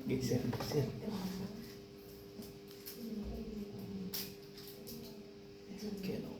Geser. Oke, no.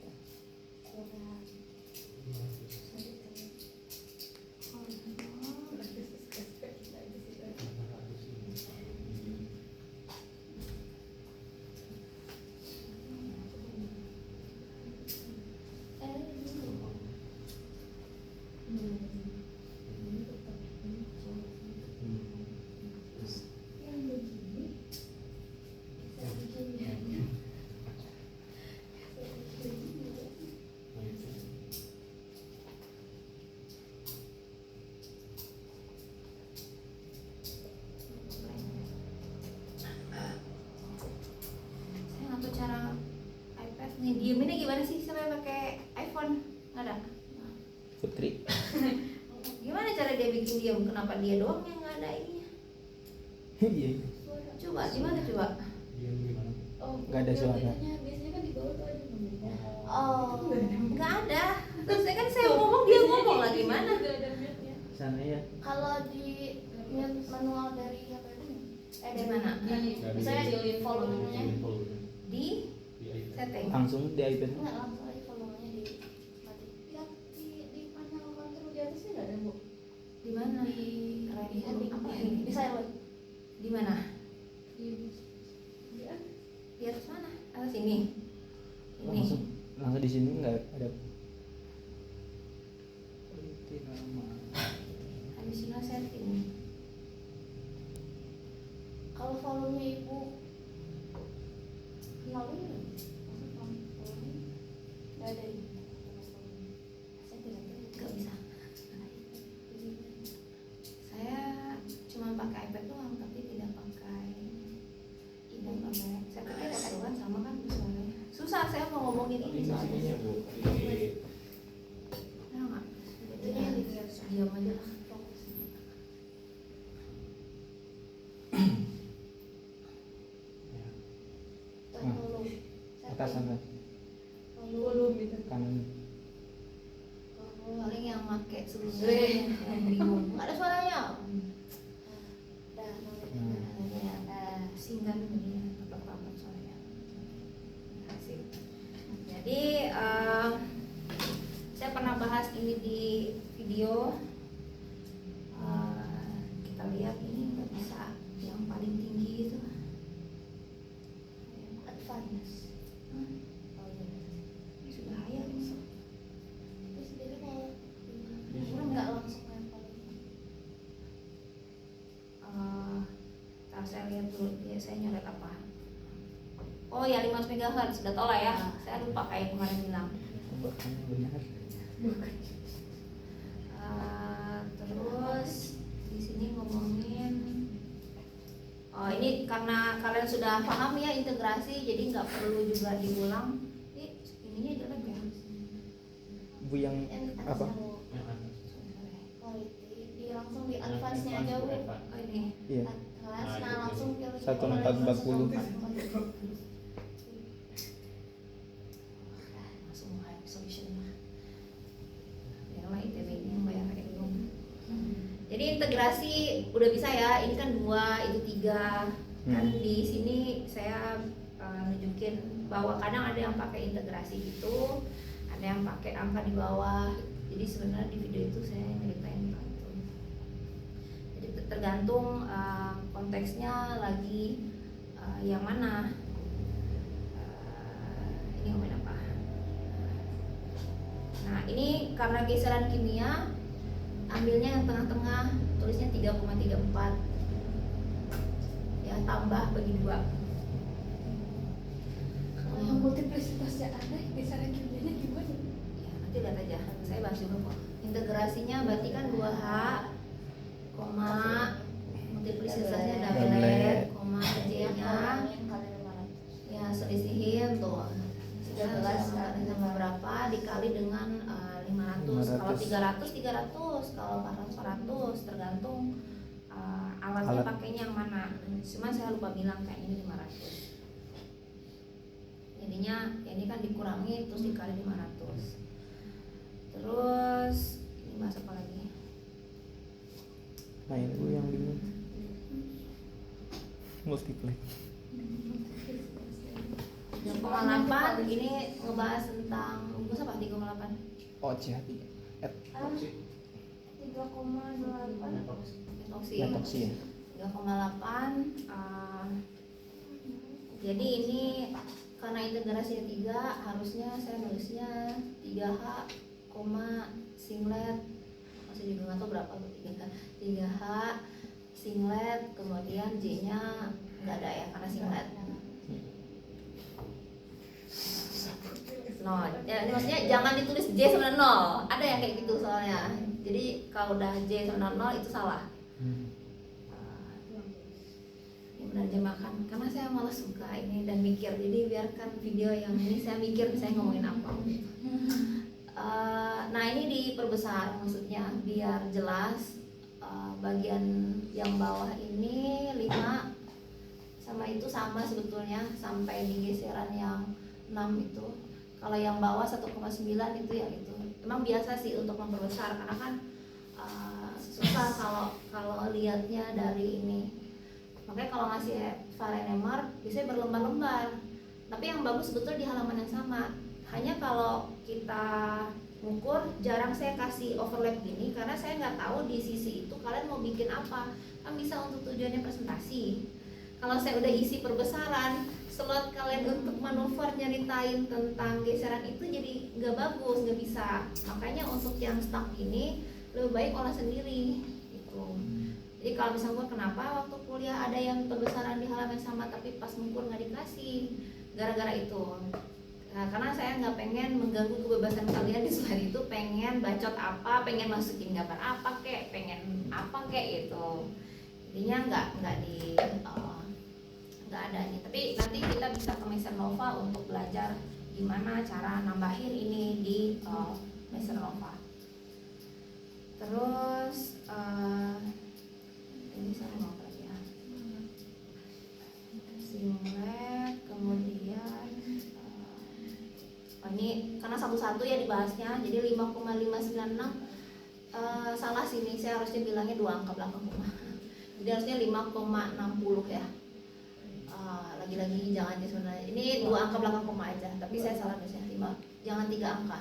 Nih dieminnya gimana sih sampai pakai iPhone? Nggak ada. Putri. Gimana cara dia bikin diem? Kenapa dia doang yang nggak ada ininya? Iya. Coba gimana coba? Oh, Nggak ada suara. Biasanya kan di bawah tuh ada mute. Oh, nggak ada. Terus saya ngomong dia ngomong lah gimana? Nggak ada mute-nya. Sana ya. Kalau di mute manual dari apa itu? Dari mana? Misalnya di volumenya Di setting. Langsung di iPad. enggak langsung aja volumenya di mati. Lihat di panel kontrol di atasnya nggak ada, Bu? Di mana? Di setting apa apa ini? di silent. Di mana? Di Di atas mana? Atas ini. Ini. Langsung di sini nggak ada. Itu nama. Additional setting. Kalau volumenya ibu kenalin nggak? Maksud volumenya nggak ada ini. Saya tidak tahu. Nggak bisa. Saya cuma pakai iPad doang, tapi tidak pakai. Saya pikir pakai kan sama kan suaranya. Susah saya mau ngomongin ini soalnya. Nah, nggak. Itu yang di Diam aja lah. Atas sana. volume itu. Kanan. Paling yang pakai seluruh yang bingung. Nggak ada suaranya. Singkat ini apa suaranya. Asik. Jadi saya pernah bahas ini di video. Kita lihat ini nggak bisa yang paling tinggi itu. advance. Oh iya. Sudah ya. Terus dia mau Kurang nggak langsung nempel. Ntar saya lihat dulu ya, saya nyoret apa. Oh ya 500 MHz, sudah tau lah ya. Saya lupa kayak kemarin bilang. Bukannya benar. Terus di sini ngomongin. Oh ini karena kalian sudah paham ya integrasi, jadi nggak perlu juga diulang. Ininya jelek ya. Bu yang apa? Quality di langsung di advance-nya aja Bu. Oh ini. Iya. Advance, nah langsung pilih 1440. Langsung high resolution lah. Ya lah ITB ini yang bayar pakai dulu. Jadi integrasi udah bisa ya. Ini kan 2, itu 3. Kan di sini saya nunjukin bahwa kadang ada yang pakai integrasi gitu, ada yang pakai angka di bawah. Jadi sebenarnya di video itu saya nyeritain gitu. Jadi tergantung konteksnya lagi yang mana. Ini ngomongin apa? Nah ini karena geseran kimia, ambilnya yang tengah-tengah, tulisnya 3,34 ya, tambah bagi 2. Kalau yang multiplicitasnya ada, geseran kimianya gimana? Ya nanti lihat aja, saya bahas juga kok. Integrasinya berarti kan 2H, koma, multiplicitasnya doublet, koma J-nya ya selisihin tuh 13 sama berapa dikali dengan 500. Kalau 300, kalau 400 tergantung alatnya pakainya yang mana. Cuma saya lupa bilang kayak ini 500. Jadinya ini kan dikurangi terus dikali 500. Terus ini bahas apa lagi? Nah ini Bu yang bingung. multiply. 3,8 ini ngebahas tentang rumus apa 3,8? Oh, CH3. Ah, 3,28. Metoksi. Metoksi ya. 3,8 jadi ini karena integrasinya 3 harusnya saya nulisnya 3H, singlet masih juga nggak tahu berapa tuh 3H singlet kemudian J nya nggak ada ya karena singlet nol ya, maksudnya jangan ditulis J sama 0 ada yang kayak gitu soalnya jadi kalau udah J sama 0 itu salah menerjemahkan karena saya malas suka ini dan mikir jadi biarkan video yang ini saya mikir saya ngomongin apa nah ini diperbesar maksudnya biar jelas bagian yang bawah ini 5 sama itu sama sebetulnya sampai di geseran yang 6 itu kalau yang bawah 1,9 itu yang itu emang biasa sih untuk memperbesar karena kan susah kalau lihatnya dari ini makanya kalau ngasih Fahrenheit biasanya berlembar-lembar tapi yang bagus betul di halaman yang sama hanya kalau kita ngukur jarang saya kasih overlap gini karena saya nggak tahu di sisi itu kalian mau bikin apa kan bisa untuk tujuannya presentasi kalau saya udah isi perbesaran slot kalian untuk manuver nyeritain tentang geseran itu jadi nggak bagus nggak bisa makanya untuk yang stuck ini lebih baik olah sendiri gitu. Jadi kalau misalnya kenapa waktu kuliah ada yang perbesaran di halaman sama tapi pas mengukur nggak dikasih gara-gara itu nah, karena saya nggak pengen mengganggu kebebasan kalian di slide itu pengen bacot apa pengen masukin gambar apa kek pengen apa kek itu intinya nggak ada ini tapi nanti kita bisa ke Master Nova untuk belajar gimana cara nambahin ini di Master Nova terus ini saya mau apa ya singlet kemudian ini karena satu-satu ya dibahasnya jadi 5,596 salah sini saya harusnya bilangnya 2 angka belakang koma jadi harusnya 5,60 ya lagi-lagi jangan sebenarnya ini 2 angka belakang koma aja tapi saya salah nulisnya 5 jangan 3 angka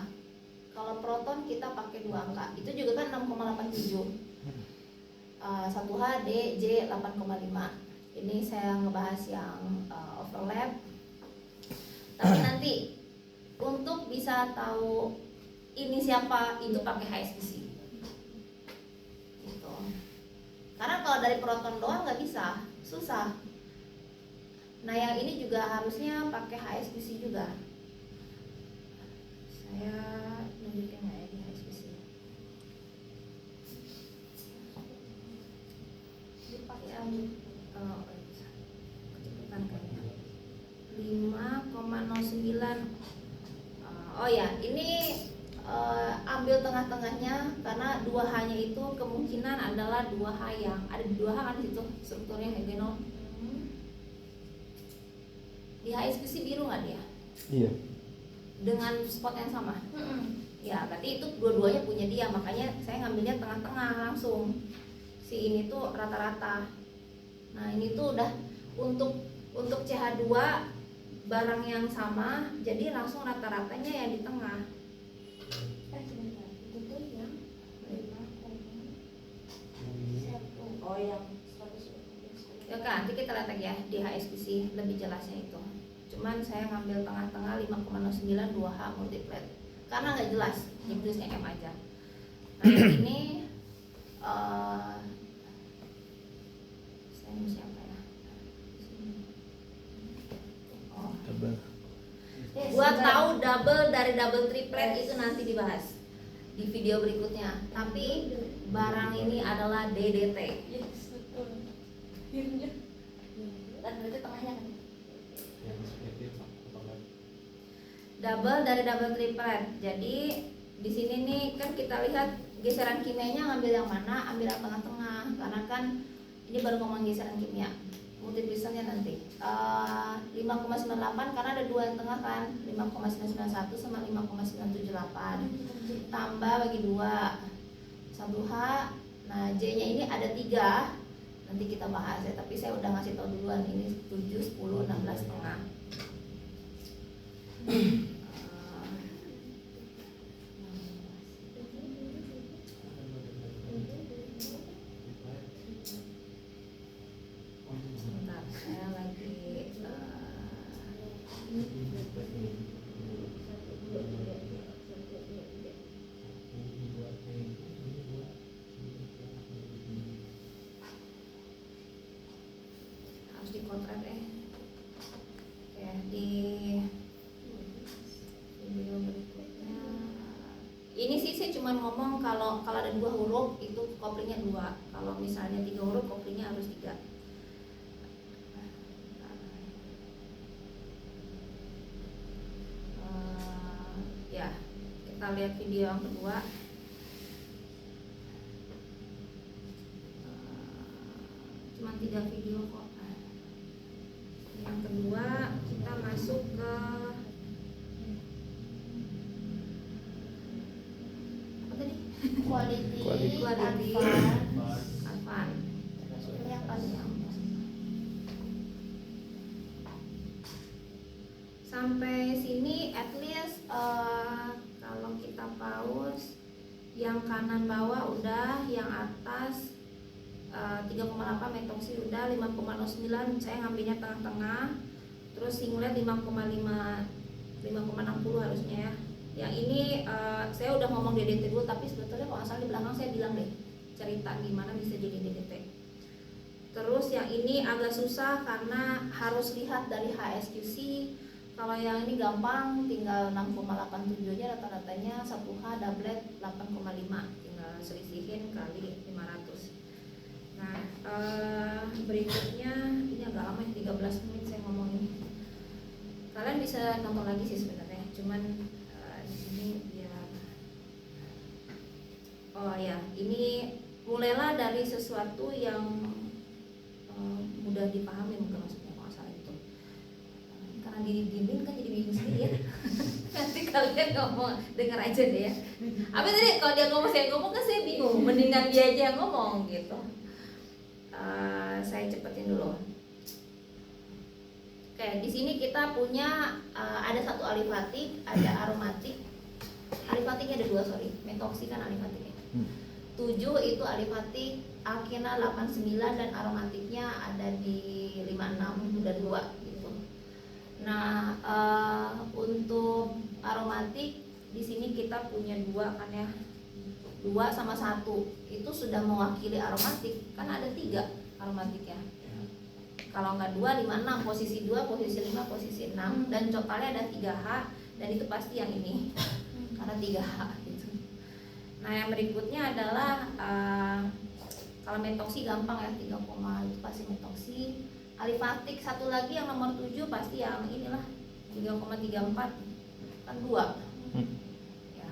kalau proton kita pakai 2 angka itu juga kan 6,87 1H, D, J 8,5 ini saya ngebahas yang overlap tapi nanti untuk bisa tahu ini siapa itu pakai HSPC gitu. Karena kalau dari proton doang nggak bisa susah nah yang ini juga harusnya pakai HSPC juga saya nunjukin nggak ya di HSPC kecepatan kayaknya 5,09 oh ya ini ambil tengah-tengahnya karena 2H nya itu kemungkinan adalah 2H yang ada di 2H kan situ strukturnya hexagonal di HSPC biru nggak dia? Iya. Dengan spot yang sama? Ya berarti itu dua-duanya punya dia makanya saya ngambilnya tengah-tengah langsung si ini tuh rata-rata nah ini tuh udah untuk CH2 barang yang sama jadi langsung rata-ratanya yang di tengah Sebentar, itu tuh yang 5,1 Oh yang 100 ya kan nanti kita lihat lagi ya di HSPC lebih jelasnya itu cuman saya ngambil tengah-tengah 5,09 2H multiplet karena nggak jelas jadi tulisnya M aja nah ini saya mesti apa ya Double. Gua tahu double dari double triplet itu nanti dibahas di video berikutnya tapi barang ini adalah DDT yes betul akhirnya dan berarti tengahnya kan double dari double triplet jadi di sini nih kan kita lihat geseran kimianya ngambil yang mana ambil yang tengah-tengah karena kan ini baru ngomong geseran kimia multiplisannya nanti 5,98 karena ada 2 yang tengah kan 5,991 sama 5,978 tambah bagi 2 1H nah J nya ini ada 3 nah nanti kita bahas ya, tapi saya udah ngasih tahu duluan ini 7, 10, 16 setengah. Sebentar, saya lagi harus dikontrak Oke, di video berikutnya ini sih saya cuma ngomong kalau ada 2 huruf itu koplingnya 2, kalau misalnya 3 huruf koplingnya harus 3. Ya, kita lihat video yang kedua. Cuma 3 video kok. Yang kedua kita masuk ke apa tadi? Quality, Quality. advance. Advance. Terus ini apa nih? Sampai sini at least kalau kita pause yang kanan bawah udah, yang atas 3,8 metoksi udah, 5,09 saya ngambilnya tengah-tengah, terus singlet 5,5 5,60 harusnya ya. Yang ini saya udah ngomong DDT dulu, tapi sebetulnya kalau asal di belakang saya bilang deh cerita gimana bisa jadi DDT. Terus yang ini agak susah karena harus lihat dari HSQC. Kalau yang ini gampang, tinggal 6,87 aja rata-ratanya, 1H doublet 8,5, tinggal selisihin kali 500. Nah, berikutnya ini agak lama ya, 13 menit saya ngomong ini. Kalian bisa nonton lagi sih sebenarnya, cuman di sini biar ini mulailah dari sesuatu yang mudah dipahami mungkin maksudnya kalau salah itu. Karena didiemin kan jadi bingung sendiri ya. Nanti kalian ngomong, denger aja deh ya. Apa tadi kalau dia ngomong saya ngomong kan saya bingung, mendingan dia aja yang ngomong gitu. Saya cepetin dulu. Oke, di sini kita punya ada satu alifatik, ada aromatik. Alifatiknya ada 2, sorry. Metoksi kan alifatiknya. 7 itu alifatik, alkena 89 dan aromatiknya ada di 56, udah 2 gitu. Nah, untuk aromatik di sini kita punya 2 kan ya. 2 sama 1 itu sudah mewakili aromatik, kan ada 3 aromatiknya. Kalau nggak 2, 5, 6, posisi 2, posisi 5, posisi 6, dan totalnya ada 3H, dan itu pasti yang ini karena 3H gitu. Nah, yang berikutnya adalah kalau metoksi gampang ya, 3, itu pasti metoksi. Alifatik satu lagi yang nomor 7 pasti yang inilah 3,34 kan 2 ya.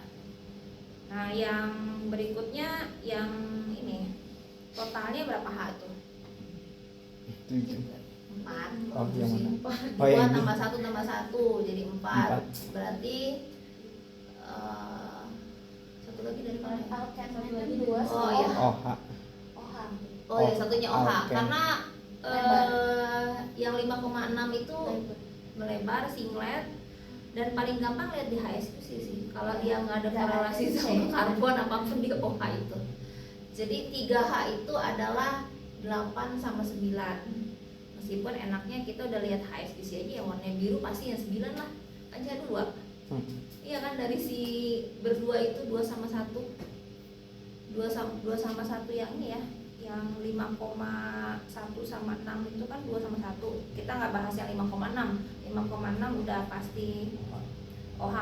Nah, yang berikutnya yang ini totalnya berapa H tuh? 7. 4. Oh, yang mana? 2 yang ini. tambah 1 tambah 1 jadi 4. 4. Berarti satu lagi dari mana? Alkennya kan 2 Oh iya. OH. OH. Oh ya, satunya OH Alken. karena Lebar. yang 5,6 itu melebar singlet, dan paling gampang lihat di HSQC sih. Kalau dia nggak ada korelasi sama karbon apapun di OH itu. Jadi 3H itu adalah 8 sama 9. Meskipun enaknya kita udah lihat HSQC aja yang warnanya biru pasti yang 9 lah. Kan saya 2. Iya kan, dari si berdua itu 2 sama 1. 2 sama 1 yang ini ya. Yang 5,1 sama 6 itu kan 2 sama 1. Kita nggak bahas yang 5,6. 5,6 udah pasti OH.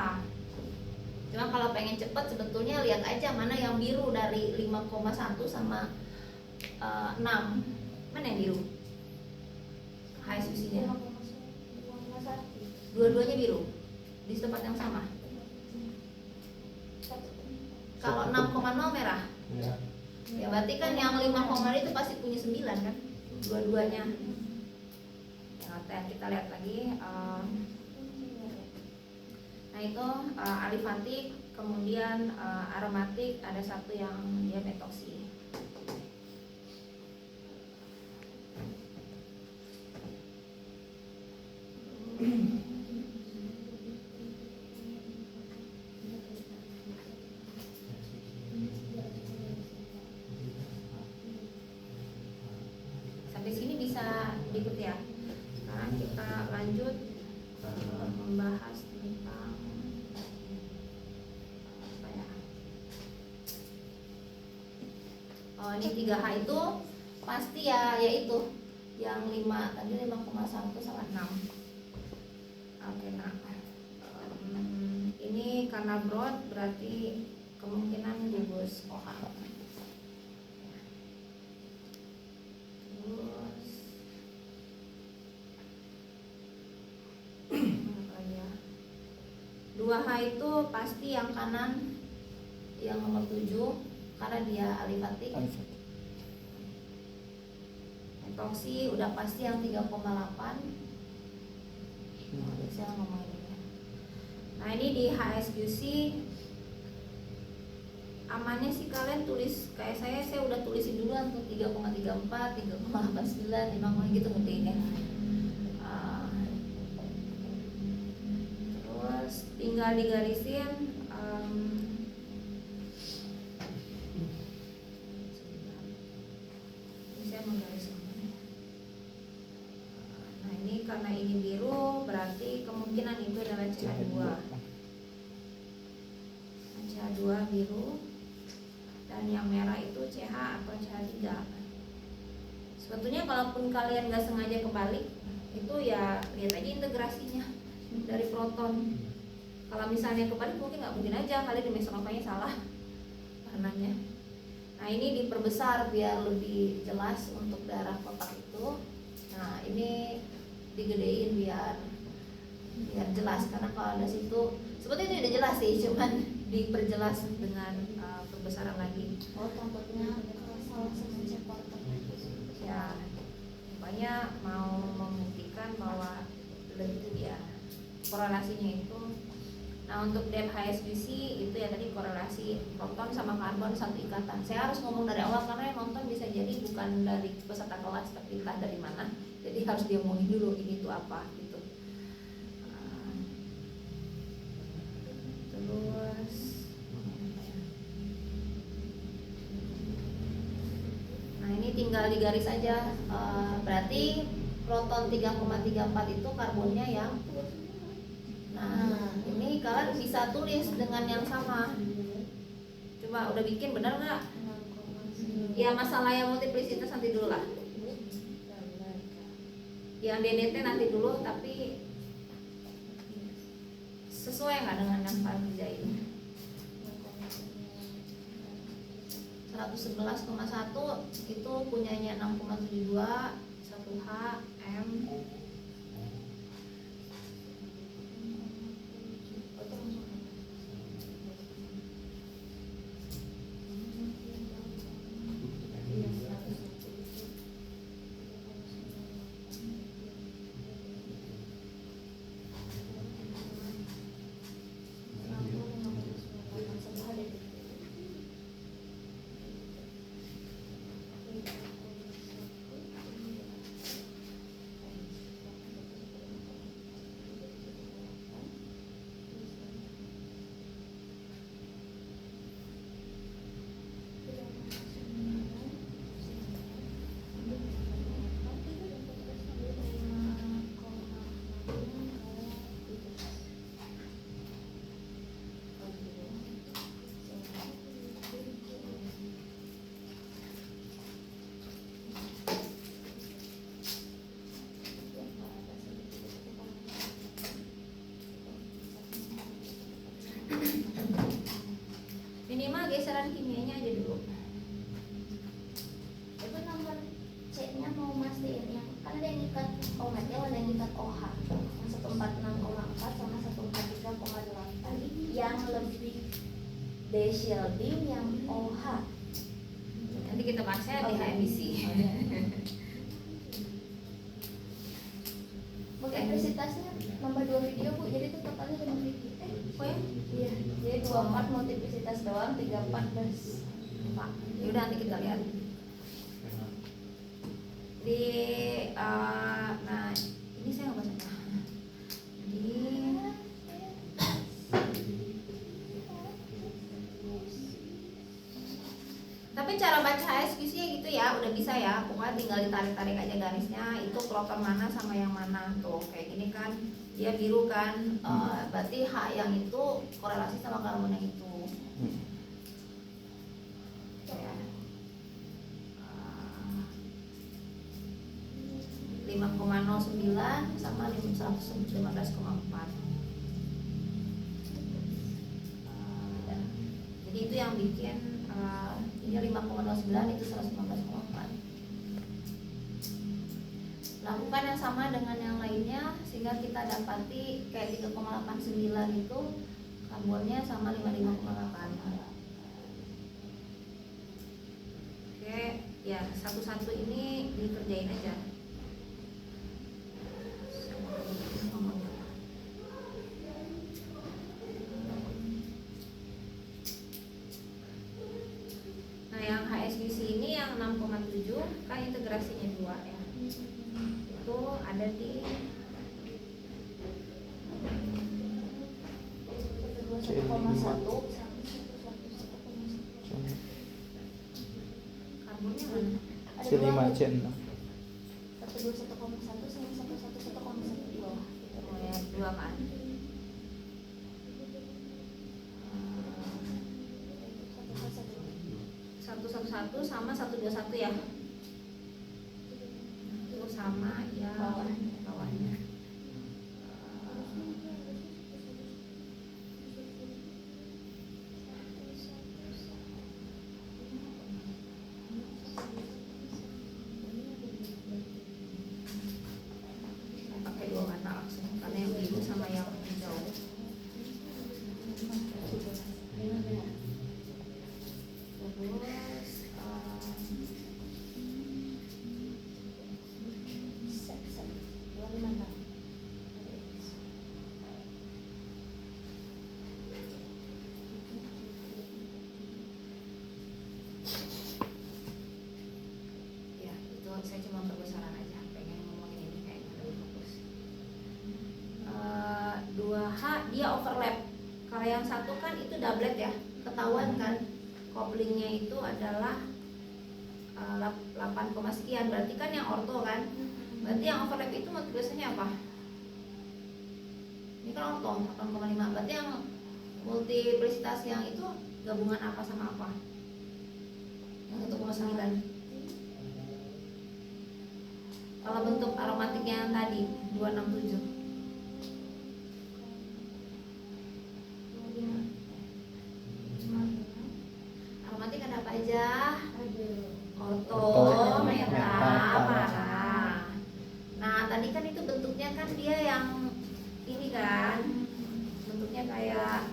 Cuma kalau pengen cepet sebetulnya lihat aja mana yang biru dari 5,1 sama 6. Mana yang biru? HSQC-nya. Dua-duanya biru di tempat yang sama. Kalau 6,0 merah. Ya. Ya berarti kan yang 5,0 itu pasti punya 9 kan? Dua-duanya. Ya, kita lihat lagi. Nah itu alifatik, kemudian aromatik, ada satu yang dia metoksi. berikut ya. Sekarang kita lanjut membahas tentang apa ya? Oh, ini 3H itu pasti ya, yaitu yang 5 tadi 5,1 sama 6. Oke, nah ini karena broad berarti kemungkinan gugus OH. Terus apa lagi ya? 2H itu pasti yang kanan, yang nomor 7 karena dia alifatik. Hetoksi udah pasti yang 3,8. Saya ngomong ini ya. Nah ini di HSQC amannya sih kalian tulis kayak saya udah tulisin dulu untuk 3,34, 3,89, 5 gitu ngertiin ya. Terus tinggal digarisin ini saya menggaris mana ya? Nah ini karena ini biru berarti kemungkinan itu adalah CH2. CH2 biru dan yang merah itu CH atau CH3. Sebetulnya kalaupun kalian nggak sengaja kebalik itu ya lihat aja integrasinya dari proton. Kalau misalnya kebalik mungkin nggak mungkin aja kali di mesonovanya salah warnanya. Nah ini diperbesar biar lebih jelas untuk darah kotak itu. Nah ini digedein biar jelas karena kalau ada situ sebetulnya itu udah jelas sih, cuman diperjelas dengan perbesaran lagi. Oh, tampaknya salah sama cepat. Ya, pokoknya mau membuktikan bahwa lebih ya korelasinya itu. Nah untuk depth HSBC itu ya tadi korelasi proton sama karbon satu ikatan. Saya harus ngomong dari awal karena yang nonton bisa jadi bukan dari peserta kelas tapi entah dari mana. Jadi harus dia ngomongin dulu ini tuh apa gitu. Terus nah ini tinggal digaris aja. Berarti proton 3,34 itu karbonnya yang nah ini kalian bisa tulis dengan yang sama. Coba udah bikin bener nggak? Ya masalah yang multiplisitas nanti dulu lah. Yang DNT nanti dulu, tapi sesuai nggak dengan yang kalian kerjain? 111,1 itu punyanya 6,72 1H M. Minimal geseran kimianya aja dulu. Itu nomor C-nya mau mastiin yang kan ada yang ikat ometnya, ada yang ikat OH. Yang 146,4 sama 143,8 yang lebih day shielding yang OH. Nanti kita bahasnya di HMBC. Multiplisitasnya nambah 2 video Bu, jadi itu totalnya 5 video. Oh ya? Iya, jadi 2 part multiplisitas doang, 3 part plus. Pak, yaudah nanti kita lihat. Di nah ini saya nggak baca. Di tapi cara baca HSQC-nya gitu ya, udah bisa ya. Pokoknya tinggal ditarik-tarik aja garisnya, itu kloter mana sama yang mana. Tuh, kayak gini kan, dia biru kan, berarti H yang itu korelasi sama karbon yang itu. Ya. 5,09 sama 115,4. Jadi itu yang bikin ini 5,09 itu 115,4. Lakukan yang sama dengan yang lainnya sehingga kita dapati kayak 3,89 itu karbonnya sama 55,8. Oke, ya satu-satu ini dikerjain aja. Nah, yang HSBC ini yang 6,7 kan integrasinya 2 ya. Itu ada di 1,1 karbonnya mana? ada C5 C6. 121,1 sama 111,1 di bawah. Oh ya, 2 kan. Satu 111 sama 121 ya. Itu sama ya bawahnya. Pakai 2 mata langsung karena yang biru sama yang hijau. Terus ya itu saya cuma perbesaran aja, pengen ngomongin ini kayak lebih fokus. 2H dia overlap. Kalau yang satu kan itu doublet ya, ketahuan kan couplingnya itu adalah 8, sekian, berarti kan yang orto kan. Berarti yang overlap itu multiplicitasnya apa? Ini kan orto 8,5, berarti yang multiplicitas yang itu gabungan apa sama apa? Yang 1,9. Kalau bentuk aromatiknya yang tadi 267. Aromatik ada apa aja? Orto, meta, para. Nah, tadi kan itu bentuknya kan dia yang ini kan, bentuknya kayak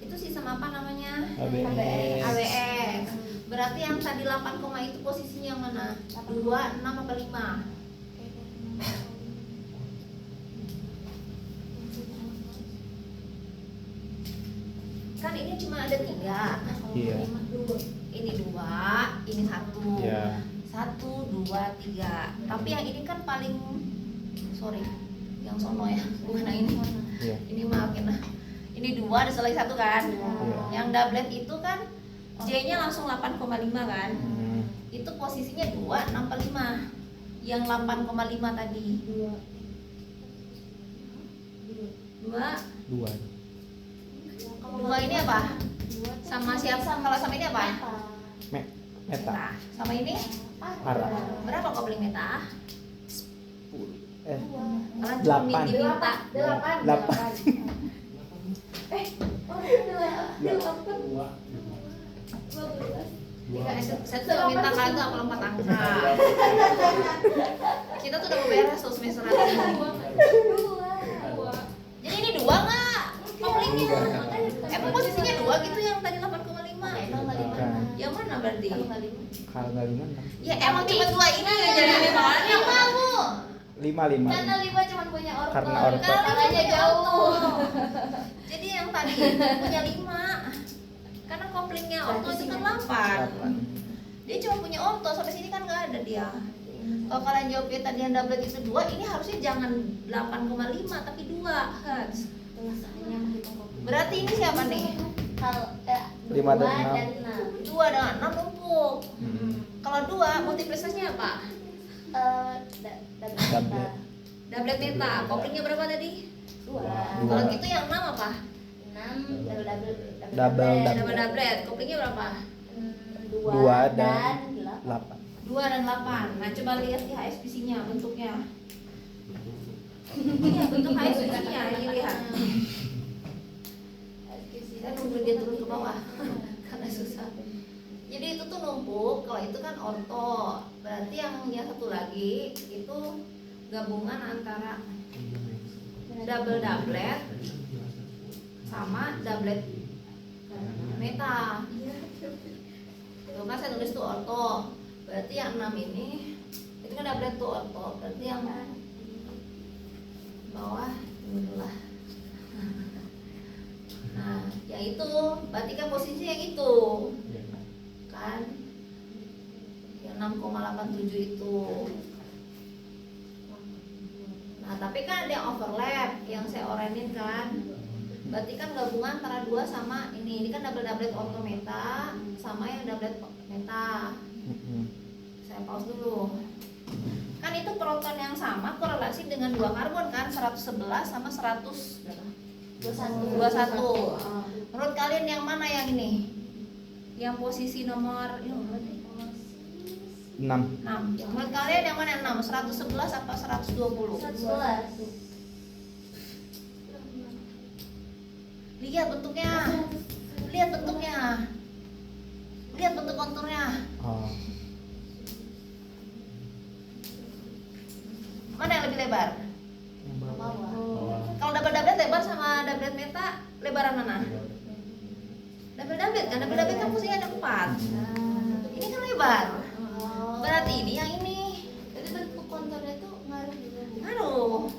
itu sistem apa namanya? ABX. ABX. Berarti yang tadi 8, itu posisinya yang mana? 2, 6 apa 5? Kan ini cuma ada 3. Iya. Ini 2, ini 1. Iya. 1, 2, 3. Tapi yang ini kan paling sorry, yang sono ya, bukan yang ini. Iya. Ini maafin lah. Ini 2 ada selesai 1 kan. Iya. Yang doublet itu kan J-nya langsung 8,5 kan. Hmm. Itu posisinya 2, 6 per 5. Yang 8,5 tadi. 2. 2. 2 ini apa? Sama siapa? Kalau sama ini apa? Meta. Sama ini? Para. Berapa kopling meta? 10. Kalian cuma 8. minta 8. Saya tuh cuma minta kalian tuh hafal 4 angka. Kita tuh udah mau beres tuh semester ini. Jadi ini 2 nggak koplingnya? Emang posisinya 2 gitu yang tadi 8,5? Yang mana berarti? Kalau nggak 5, Ya emang cuma 2 ini yang jadi soalnya yang kamu. 5. Karena 5 cuma punya orto. Karena orto. Caranya jauh. Jadi yang tadi punya 5. Karena koplingnya orto itu kan 8. Dia cuma punya orto, sampai sini kan nggak ada dia. Kalau kalian jawabnya tadi yang doublet itu 2, ini harusnya jangan 8,5 tapi 2 Hz. Hanya menghitung kopi. Berarti ini siapa nih? Kalau 5 dan 6. 2 dengan 6 numpuk. Hmm. Kalau 2 multiplisasinya apa? Doublet. Doublet meta. Koplingnya berapa tadi? 2. Kalau gitu yang 6 apa? 6 double Double doublet. Koplingnya berapa? 2 dan 8. 2 dan 8. Nah, coba lihat di HSPC-nya bentuknya. Ini bentuk HSPC-nya, ini lihat. Saya nunggu dia turun ke bawah karena susah. Jadi itu tuh numpuk, kalau itu kan orto. Berarti yang satu lagi itu gabungan antara double doublet sama doublet meta. Itu kan saya tulis tuh orto. Berarti yang 6 ini itu kan doublet tuh orto. Berarti yang bawah inilah. Nah, yang itu berarti kan posisinya yang itu kan yang 6,87 itu. Nah, tapi kan ada yang overlap yang saya orenin kan. Berarti kan gabungan antara 2 sama ini. Ini kan double doublet orto meta sama yang doublet meta. Saya pause dulu. Kan itu proton yang sama korelasi dengan 2 karbon kan, 111 sama 121. Menurut kalian yang mana yang ini? Yang posisi nomor ini berarti 6. 6. Menurut kalian yang mana yang 6? 111 apa 120? 11. Lihat bentuknya. Lihat bentuknya. Lihat bentuk konturnya. Oh. Mana yang lebih lebar? Kalau double doublet lebar sama doublet meta lebaran mana? Double doublet kan, double doublet kan posisinya ada 4. Ini kan lebar. Berarti ini yang ini. Jadi bentuk konturnya tuh ngaruh juga. Ngaruh.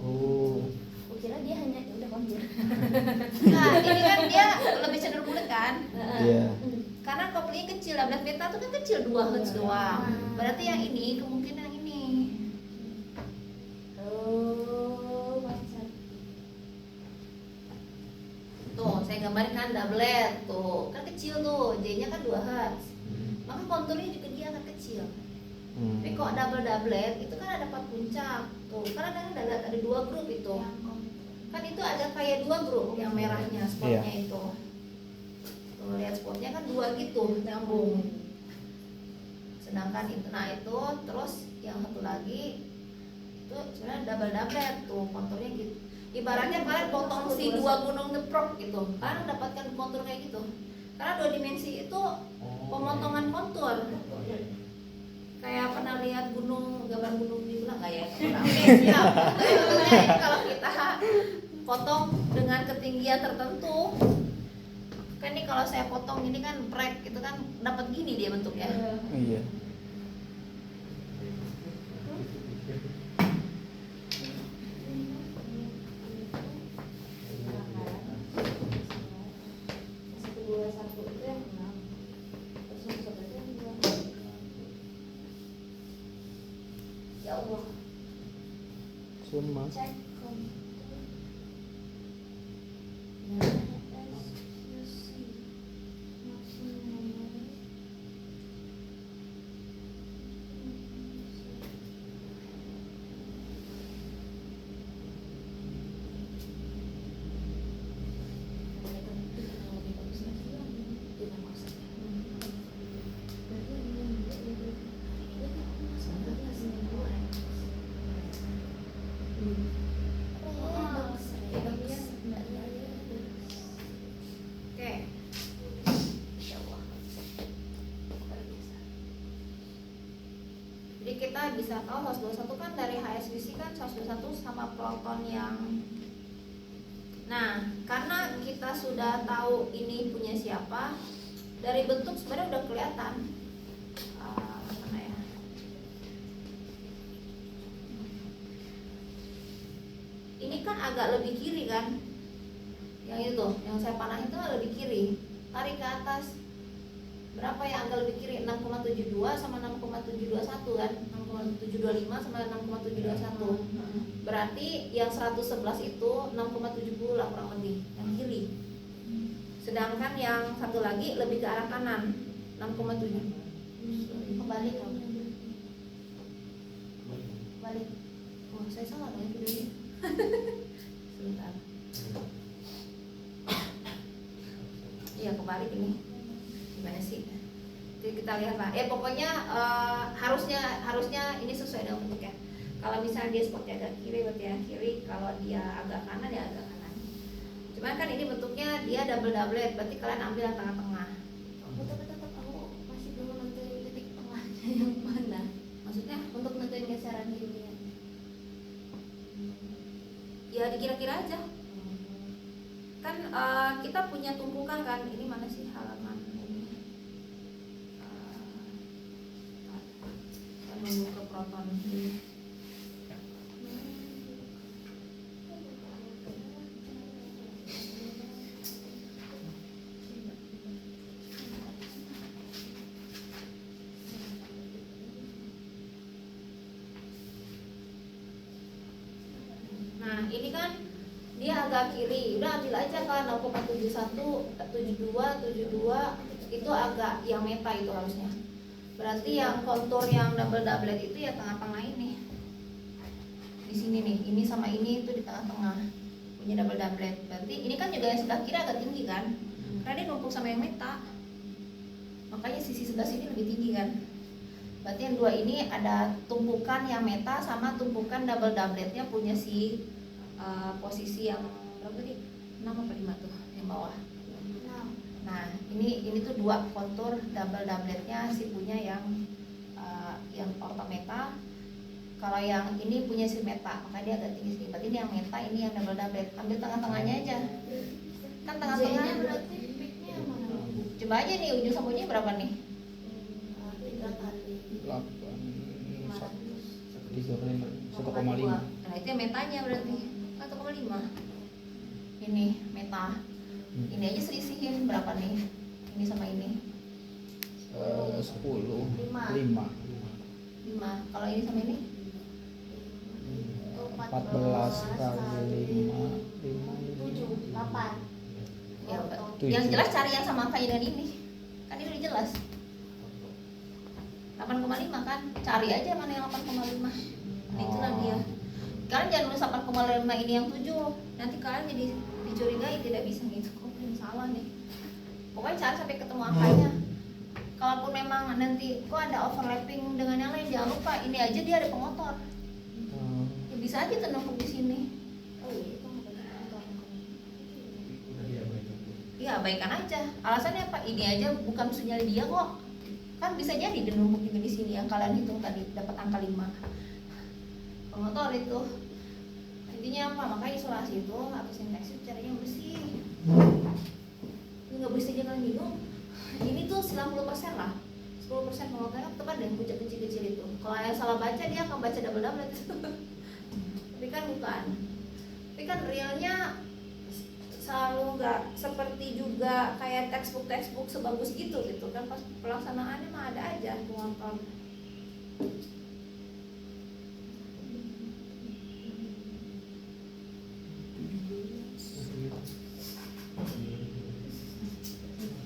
Oh. Kira dia hanya udah kontur. Nah, ini kan dia lebih cenderung bulat kan? Iya. Karena koplingnya kecil, doublet meta tuh kan kecil 2 Hz doang. Berarti yang ini kemungkinan yang ini. Oh, macam. Tuh, saya gambarin kan doublet tuh. Kan kecil tuh, J-nya kan 2 Hz. Maka konturnya juga dia akan kecil. Tapi kok double doublet itu kan ada 4 puncak. Tuh, kan ada 2 grup itu. Kan itu ada kayak 2 grup yang merahnya spotnya itu. Tuh, lihat spotnya kan 2 gitu nyambung. Sedangkan itu, nah itu terus yang satu lagi itu sebenarnya double doublet tuh konturnya gitu. Ibaratnya kalian potong si 2 gunung ngeprok gitu, kalian mendapatkan kontur kayak gitu. Karena 2 dimensi itu pemotongan kontur. Kayak pernah lihat gambar gunung di Bulang nggak ya? Oke, siap. Sebetulnya kalau kita potong dengan ketinggian tertentu, kan ini kalau saya potong ini kan prek itu kan dapat gini dia bentuknya. Iya. Ya Allah. Semua. Cek Oke. Ya Allah. Jadi kita bisa tahu 121 kan dari HSBC kan 121 sama proton yang. Nah, karena kita sudah tahu ini punya siapa, dari bentuk sebenarnya udah kelihatan. Mana ya? Ini kan agak lebih kiri kan? Yang itu, yang saya panah itu lebih kiri. Tarik ke atas. berapa yang agak lebih kiri, 6,72 sama 6,721 kan, 6,725 sama 6,721. Berarti yang 111 itu 6,70 lah kurang lebih yang kiri. Sedangkan yang satu lagi lebih ke arah kanan 6,7. Kembali kamu. Balik. Oh, saya salah ya videonya. Sebentar. Iya, kebalik ini. Gimana sih? Jadi kita lihat lah. Pokoknya harusnya ini sesuai dengan bentuknya. Kalau misalnya dia spotnya agak kiri, berarti yang kiri. Kalau dia agak kanan, ya agak kanan. Cuman kan ini bentuknya dia double doublet, berarti kalian ambil yang tengah-tengah. Tapi tetap aku masih belum nentuin titik tengahnya yang mana. Maksudnya? Untuk nentuin geseran ini. Ya dikira-kira aja. Kan kita punya tumpukan kan. Ini mana sih halaman ini? Saya mau ke proton dulu. Nah ini kan dia agak kiri, udah ambil aja kan 0,71, 72, 72 itu agak yang meta itu harusnya. Berarti yang kontur yang double doublet itu ya tengah-tengah ini. Di sini nih, ini sama ini itu di tengah-tengah punya double doublet. Berarti ini kan juga yang sebelah kiri agak tinggi kan, karena dia numpuk sama yang meta. Makanya sisi sebelah sini lebih tinggi kan. Berarti yang dua ini ada tumpukan yang meta sama tumpukan double doubletnya punya si posisi yang berapa tadi? 6 apa 5 tuh yang bawah. Nah, ini tuh dua kontur double doubletnya si punya yang orto meta. Kalau yang ini punya si meta, maka dia agak tinggi sedikit. Berarti ini yang meta, ini yang double doublet. Ambil tengah-tengahnya aja. Kan tengah-tengah berarti peaknya yang mana? Coba aja nih ujung sampai ujungnya berapa nih? 3 kali 8 1,5. Nah, itu yang metanya berarti 1,5. Ini meta. Ini aja selisihin berapa nih? Ini sama ini 10 5. 5 5. Kalau ini sama ini 14 kali 5 7 8. ya, Tujuh. yang jelas cari yang sama angkanya dengan ini. Kan ini udah jelas 8,5 kan? Cari aja mana yang 8,5. Nah, itulah dia. Kalian jangan nulis 8,5 ini yang 7. Nanti kalian jadi dicurigai tidak bisa gitu. Kok ini salah nih. Pokoknya cari sampai ketemu angkanya. Kalaupun memang nanti kok ada overlapping dengan yang lain, jangan lupa ini aja dia ada pengotor. Ya bisa aja tuh numpuk di sini. Oh iya, itu Iya, abaikan aja. Alasannya apa? Ini aja bukan sinyal dia kok. Kan bisa jadi dia numpuk juga di sini yang kalian hitung tadi dapat angka 5. Pengotor itu. Intinya apa? Makanya isolasi itu atau sinteks itu caranya bersih. Ini nggak bersih jangan minum. Ini tuh 90% lah. 10% pengotornya tetap ada yang puncak kecil-kecil itu. Kalau yang salah baca dia akan baca double doublet. Tapi kan bukan. Tapi kan realnya selalu nggak seperti juga kayak textbook sebagus gitu kan, pas pelaksanaannya mah ada aja pengotor.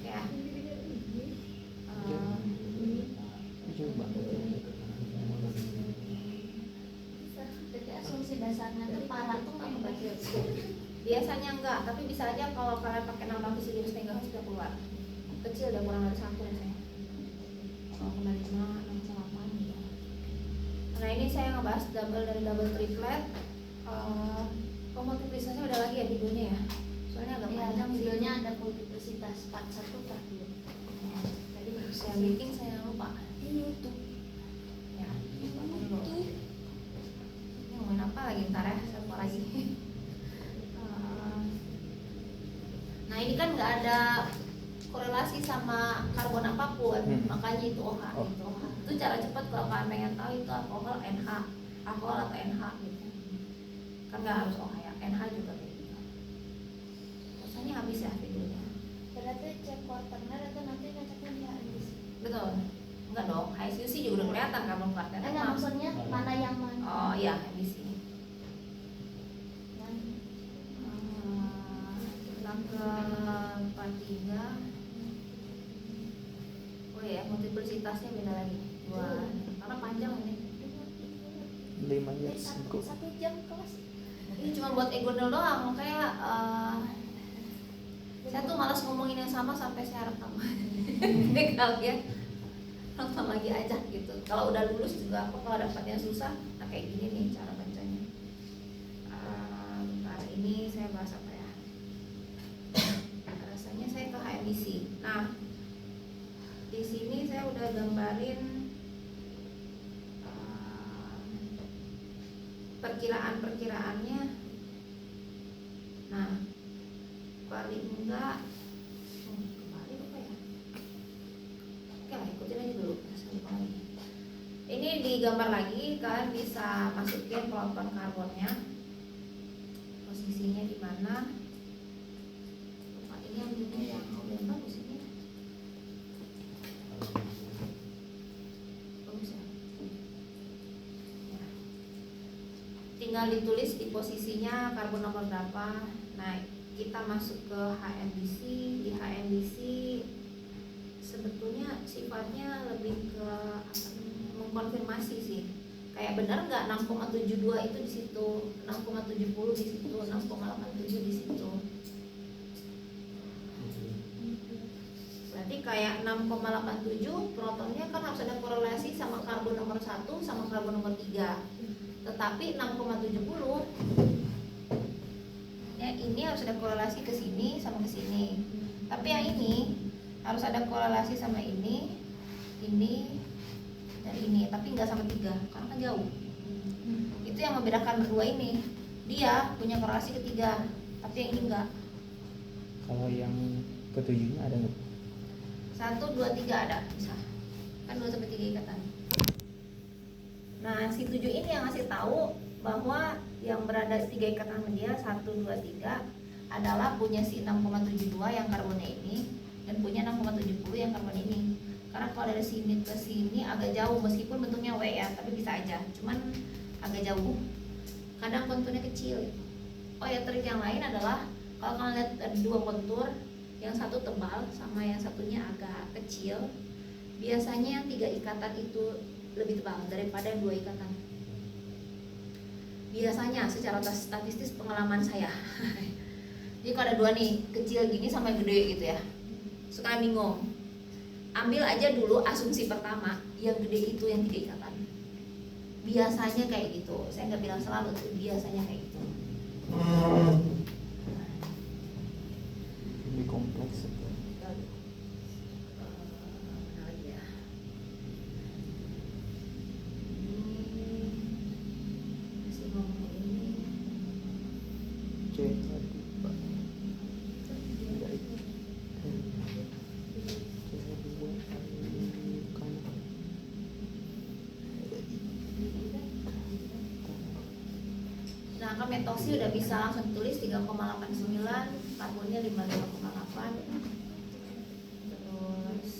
Ya. Jadi asumsi dasarnya tuh parah tuh nggak kebaca. Biasanya enggak, tapi bisa aja kalau kalian pakai 6 lapis di setengah sudah keluar. Kecil udah kurang dari 1 misalnya. 0,5, 6,8 gitu. Nah ini saya ngebahas double dari double triplet. Multiplisasinya udah lagi ya videonya ya. Soalnya agak Ya, panjang sih. videonya ada multiplicitas part 1 part 2. Tadi saya bikin saya lupa. Di YouTube. Ya, lupa dulu. Ini ngomongin apa lagi ntar ya, saya lupa lagi. Nah ini kan nggak ada korelasi sama karbon apapun, makanya itu OH gitu. Itu cara cepat kalau kalian pengen tahu itu alkohol NH, alkohol atau NH gitu. Kan nggak harus OH ya, NH juga kayak gitu. Rasanya habis ya videonya. Berarti cek quarterner itu nanti ngeceknya di habis. kelihatan kan, belum kelihatan. Enggak, maksudnya mana yang mana? Oh iya, MBC. Yang- Tanggal 43. Oh ya, multiplicitasnya beda lagi. Dua, karena panjang ini. 5 years ago. 1 jam kelas. Ini cuma buat ego doang, kayak saya tuh malas ngomongin yang sama sampai saya rekam. Jadi kalian nonton lagi aja gitu. Kalau udah lulus juga apa, kalau dapatnya susah, nah kayak gini nih cara bacanya. Bentar, ini saya bahas apa ya? Rasanya saya ke HMBC. Nah, di sini saya udah gambarin perkiraannya. Nah, paling enggak kembali apa ya? Oke lah, ikutin aja dulu. Ini digambar lagi, kalian bisa masukin peloton karbonnya, posisinya di mana. Ini ambilnya yang bagus ini. Bagus ya. Tinggal ditulis di posisinya karbon nomor berapa. Nah, kita masuk ke HMBC. Di HMBC sebetulnya sifatnya lebih ke mengkonfirmasi sih, kayak benar nggak 6,72 itu di situ, 6,70 di situ, 6,87 di situ. Berarti kayak 6,87 protonnya kan harus ada korelasi sama karbon nomor 1 sama karbon nomor 3. Tetapi 6,70 ya ini harus ada korelasi ke sini sama ke sini. Tapi yang ini harus ada korelasi sama ini dan ini, tapi nggak sama 3 karena kan jauh. Itu yang membedakan berdua ini. Dia punya korelasi ke 3, tapi yang ini enggak. Kalau yang ketujuhnya ada nggak? 1, 2, 3 ada, bisa. Kan 2 sampai 3 ikatan. Nah, si 7 ini yang ngasih tahu bahwa yang berada 3 ikatan sama dia 1, 2, 3 adalah punya si 6,72 yang karbonnya ini dan punya 6,70 yang karbon ini. Karena kalau dari sini ke sini agak jauh, meskipun bentuknya W ya, tapi bisa aja. Cuman agak jauh. Kadang konturnya kecil. Oh ya, trik yang lain adalah kalau kalian lihat ada 2 kontur, yang satu tebal sama yang satunya agak kecil, biasanya yang 3 ikatan itu lebih tebal daripada 2 ikatan. Biasanya secara statistis pengalaman saya. Jadi kalau ada 2 nih, kecil gini sama yang gede gitu ya, suka bingung. Ambil aja dulu asumsi pertama, yang gede itu yang 3 ikatan. Biasanya kayak gitu. Saya nggak bilang selalu, tapi biasanya kayak gitu. Lebih kompleks itu. Mana lagi ya? Ini masih ngomong ini. C Pak. Nah, kan metoksi udah bisa langsung tulis 3,89, karbonnya 55,8. Terus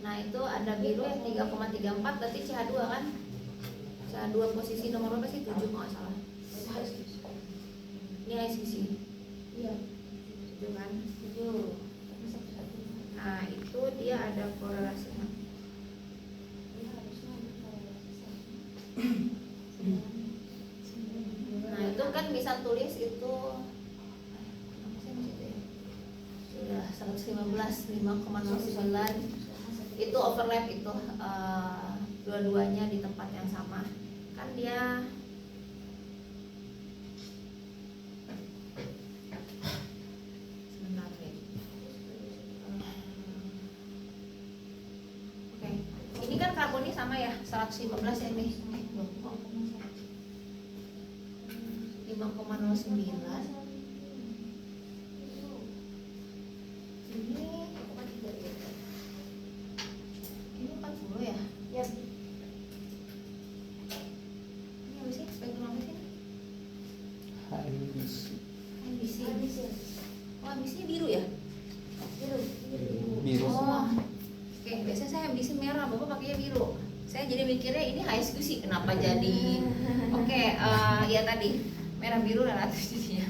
nah, itu ada biru yang 3,34, berarti CH2 kan? CH2 posisi nomor berapa sih? 7 kalau nggak salah. Ini ICC. Iya. 7 kan? 7. Nah, itu dia ada korelasinya. Nah, itu kan bisa tulis itu apa sih maksudnya? Sudah 115, 5,09 itu overlap itu dua-duanya di tempat yang sama. Kan dia sebentar nih. Oke. Ini kan karbonnya sama ya, 115 ya nih. 5,09. Ini 4,3 ya. Ini 40 ya? Ya. Ini apa sih? Spektrum apa sih? HMBC. MBC. Oh, MBC biru ya? Biru. Oh, oke. Biasanya saya ambisi merah, bapak pakainya biru. Saya jadi mikirnya ini HSQ sih, kenapa jadi? Oke, ya tadi merah biru relatif jadinya.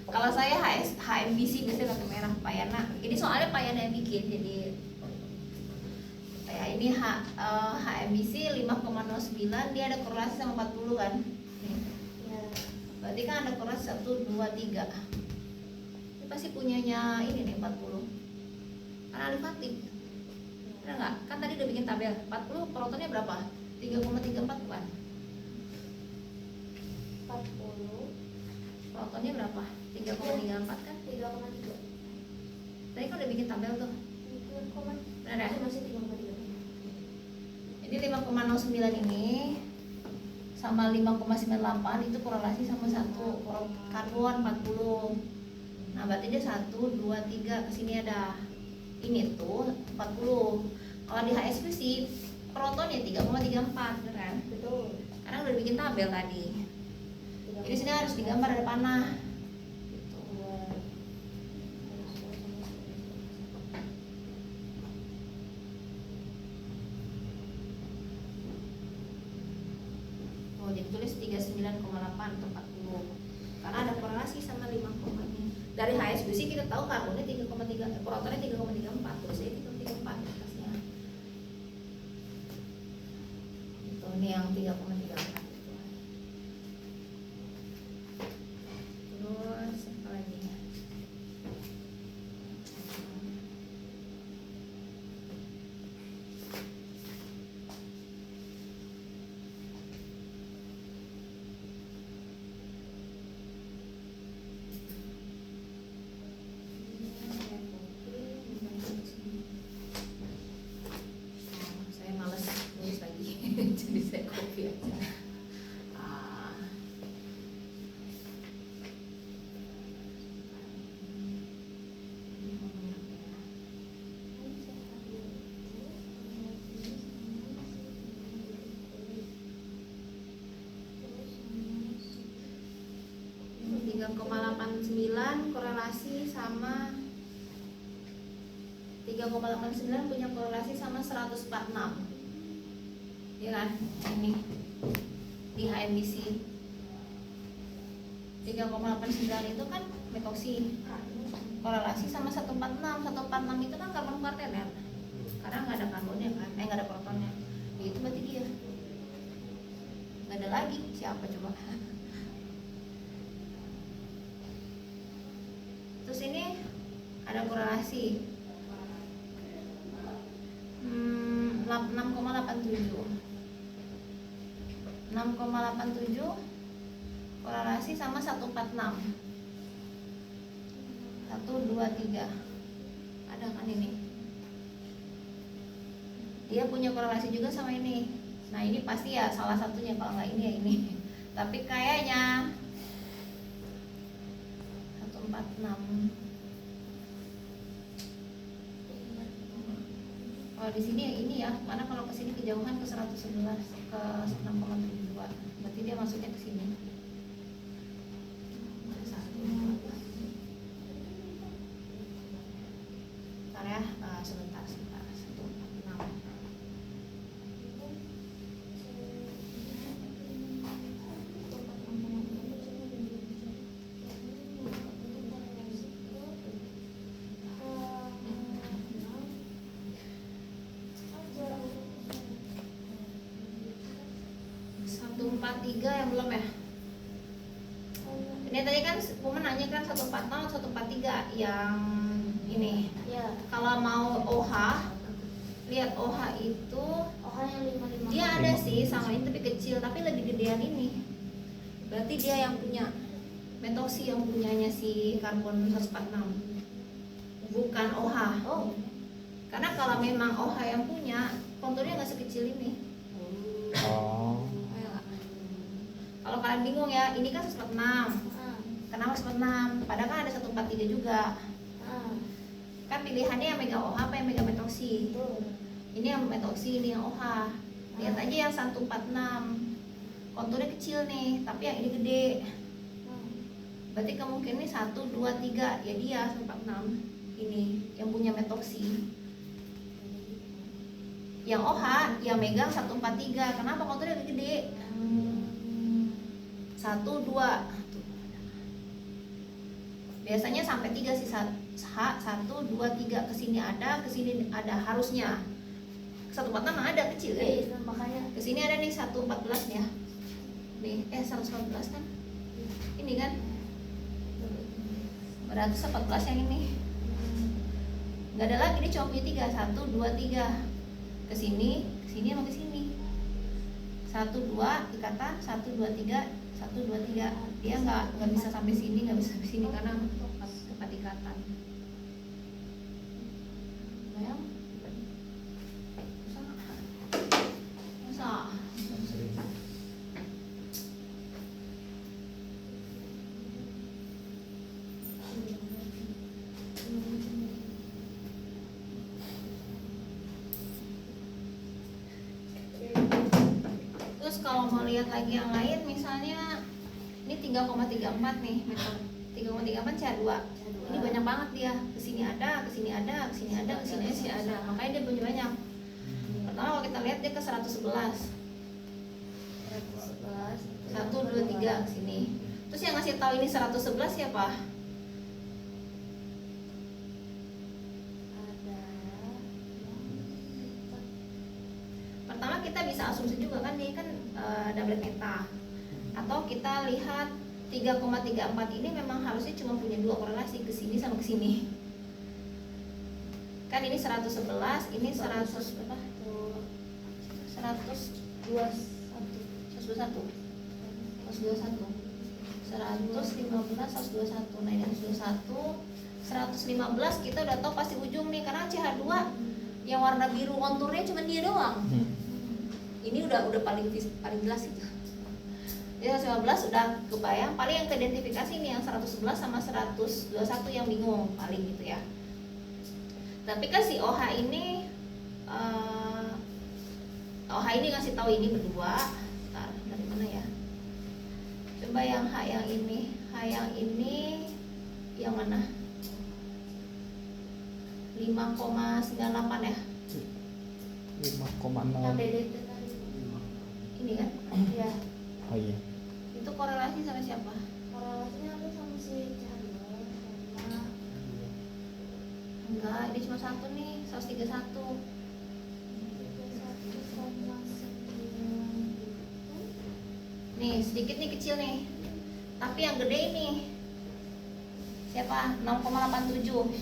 Kalau saya HMBC biasanya pakai merah Payana. Ini soalnya Payana yang bikin, jadi ya ini HMBC 5,09, dia ada korelasi sama 40 kan? Nih. Ya. Berarti kan ada korelasi 1, 2, 3. Ini pasti punyanya ini nih 40. Karena alifatik. Benar nggak? Kan tadi udah bikin tabel. 40 protonnya berapa? 3,34 bukan? 40 Protonnya berapa? 3,34 kan? 3,3. Tadi kan udah bikin tabel tuh. 3,3. Benar ya? Masih 3,3. Jadi 5,09 ini sama 5,98 itu korelasi sama 1 karbon 40. Nah, berarti dia 1, 2, 3 kesini ada. Ini tuh 40. Kalau di HSQ sih protonnya 3,34 bener kan? Betul. Karena udah bikin tabel tadi. Jadi sini harus digambar ada panah. Gitu. Oh, jadi tulis 39,8 atau 40. Karena ada korelasi sama 5, ini. Dari HSQ sih kita tahu karbonnya 3,3, protonnya 3,34, terus ini 3,34 atasnya. Itu ini yang 3,34. Terus apa lagi? Saya males nulis lagi, jadi saya copy aja. Ini 3,89 korelasi sama 3,89 punya korelasi sama 146. Ya kan? Ini di HMBC 3,89 itu kan metoksi korelasi sama 146. 146 itu kan karbon kuartener. Karena nggak ada karbonnya kan, nggak ada protonnya. Ya, itu berarti dia. Nggak ada lagi siapa coba? Terus ini ada korelasi 6,87 korelasi sama 146. 1, 2, 3. Ada kan ini. Dia punya korelasi juga sama ini. Nah, ini pasti ya salah satunya, kalau nggak ini ya ini. Tapi kayaknya 146. Kalau di sini ya ini ya, mana kalau ke sini kejauhan ke 111 ke 6,72. Berarti dia masuknya ke sini. Bentar ya, sebentar. 146. Tiga yang belum ya. Ini tadi kan Puma nanya kan 146 atau 143 yang ini. Ya. Kalau mau OH, lihat OH itu Oh, yang 55. dia ada sih sama ini tapi kecil, tapi lebih gedean ini. Berarti dia yang punya metoksi, yang punyanya si karbon 146. Bukan OH. Oh. Karena kalau memang OH yang punya, konturnya nggak sekecil ini. Oh. Kalau kalian bingung ya, ini kan 146. Kenapa 146? Padahal kan ada 143 juga. Kan pilihannya yang mega OH apa yang mega metoksi? Betul. Ini yang metoksi, ini yang OH. Lihat aja yang 146. Konturnya kecil nih, tapi yang ini gede. Berarti kemungkinan ini 1, 2, 3. Ya dia 146. ini yang punya metoksi. Yang OH yang megang 143. Kenapa? Konturnya lebih gede. 1, 2. Biasanya sampai 3 sih. H 1, 2, 3 kesini ada harusnya. 146 ada kecil kan? Iya, makanya Kesini ada nih 114 ya. Nih 114 kan? Ini kan? Berarti 14 yang ini. Nggak ada lagi, dia cuma punya 3. 1, 2, 3. Kesini sama kesini. 1, 2 ikatan, 1, 2, 3, 1, 2, 3. Dia nggak bisa sampai sini, nggak bisa sampai sini karena tempat ikatan. Bayang? Masa? Terus kalau mau lihat lagi yang lain, misalnya ini 3,34 nih meter. 3,34 CH2. Ini banyak banget dia. Kesini ada, kesini ada, kesini ada, kesini ada. Makanya dia punya banyak. Pertama kalau kita lihat dia ke 111. 1, 2, 3 kesini. Terus yang ngasih tahu ini 111 siapa? Pertama kita bisa asumsi juga kan dia kan doublet meta. Atau kita lihat 3,34 ini memang harusnya cuma punya 2 korelasi, ke sini sama ke sini. Kan ini 111, ini 100 berapa? 121. 115, 121. Nah ini 121. 115 kita udah tahu pasti ujung nih karena CH2 yang warna biru konturnya cuma dia doang. Ini udah paling jelas itu. Jadi 115 udah kebayang, paling yang keidentifikasi nih yang 111 sama 121 yang bingung paling gitu ya. Tapi kan si OH ini OH ini ngasih tahu ini berdua. Bentar, dari mana ya? Coba yang H yang ini. H yang ini yang mana? 5,98 ya? 5,0. yang DDT tadi. Ini kan? Iya. Oh iya. Itu korelasi sama siapa? Korelasinya ada sama si CH2 sama Enggak, ini cuma satu nih, 131. 1 sama 9. Nih, sedikit nih kecil nih. Tapi yang gede ini siapa? 6,87.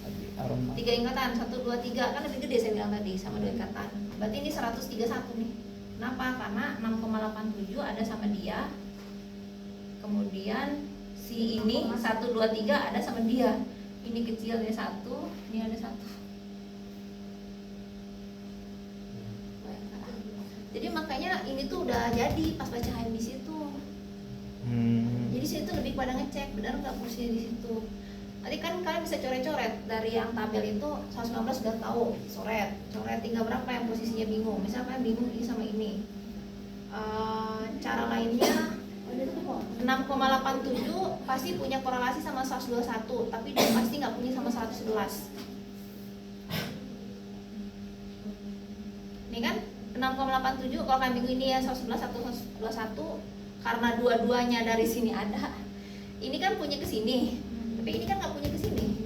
Lagi aroma. 3 ikatan, 1, 2, 3 kan lebih gede saya bilang tadi sama 2 ikatan. Berarti ini 131 nih. Kenapa? Karena 6,87 ada sama dia. Kemudian si ini 1, 2, 3 ada sama dia. Ini kecil ada 1, ini ada 1. Jadi makanya ini tuh udah jadi pas baca HM di situ. Jadi situ lebih pada ngecek benar nggak posisinya di situ. Tadi kan kalian bisa coret-coret dari yang tabel itu 115 sudah tahu, coret tinggal berapa yang posisinya bingung. Misalnya kalian bingung ini sama ini. Cara lainnya 6,87 pasti punya korelasi sama 121, tapi dia pasti nggak punya sama 111. Ini kan 6,87 kalau kalian bingung ini ya 111 atau 121 karena dua-duanya dari sini ada. Ini kan punya ke sini, tapi ini kan nggak punya ke sini.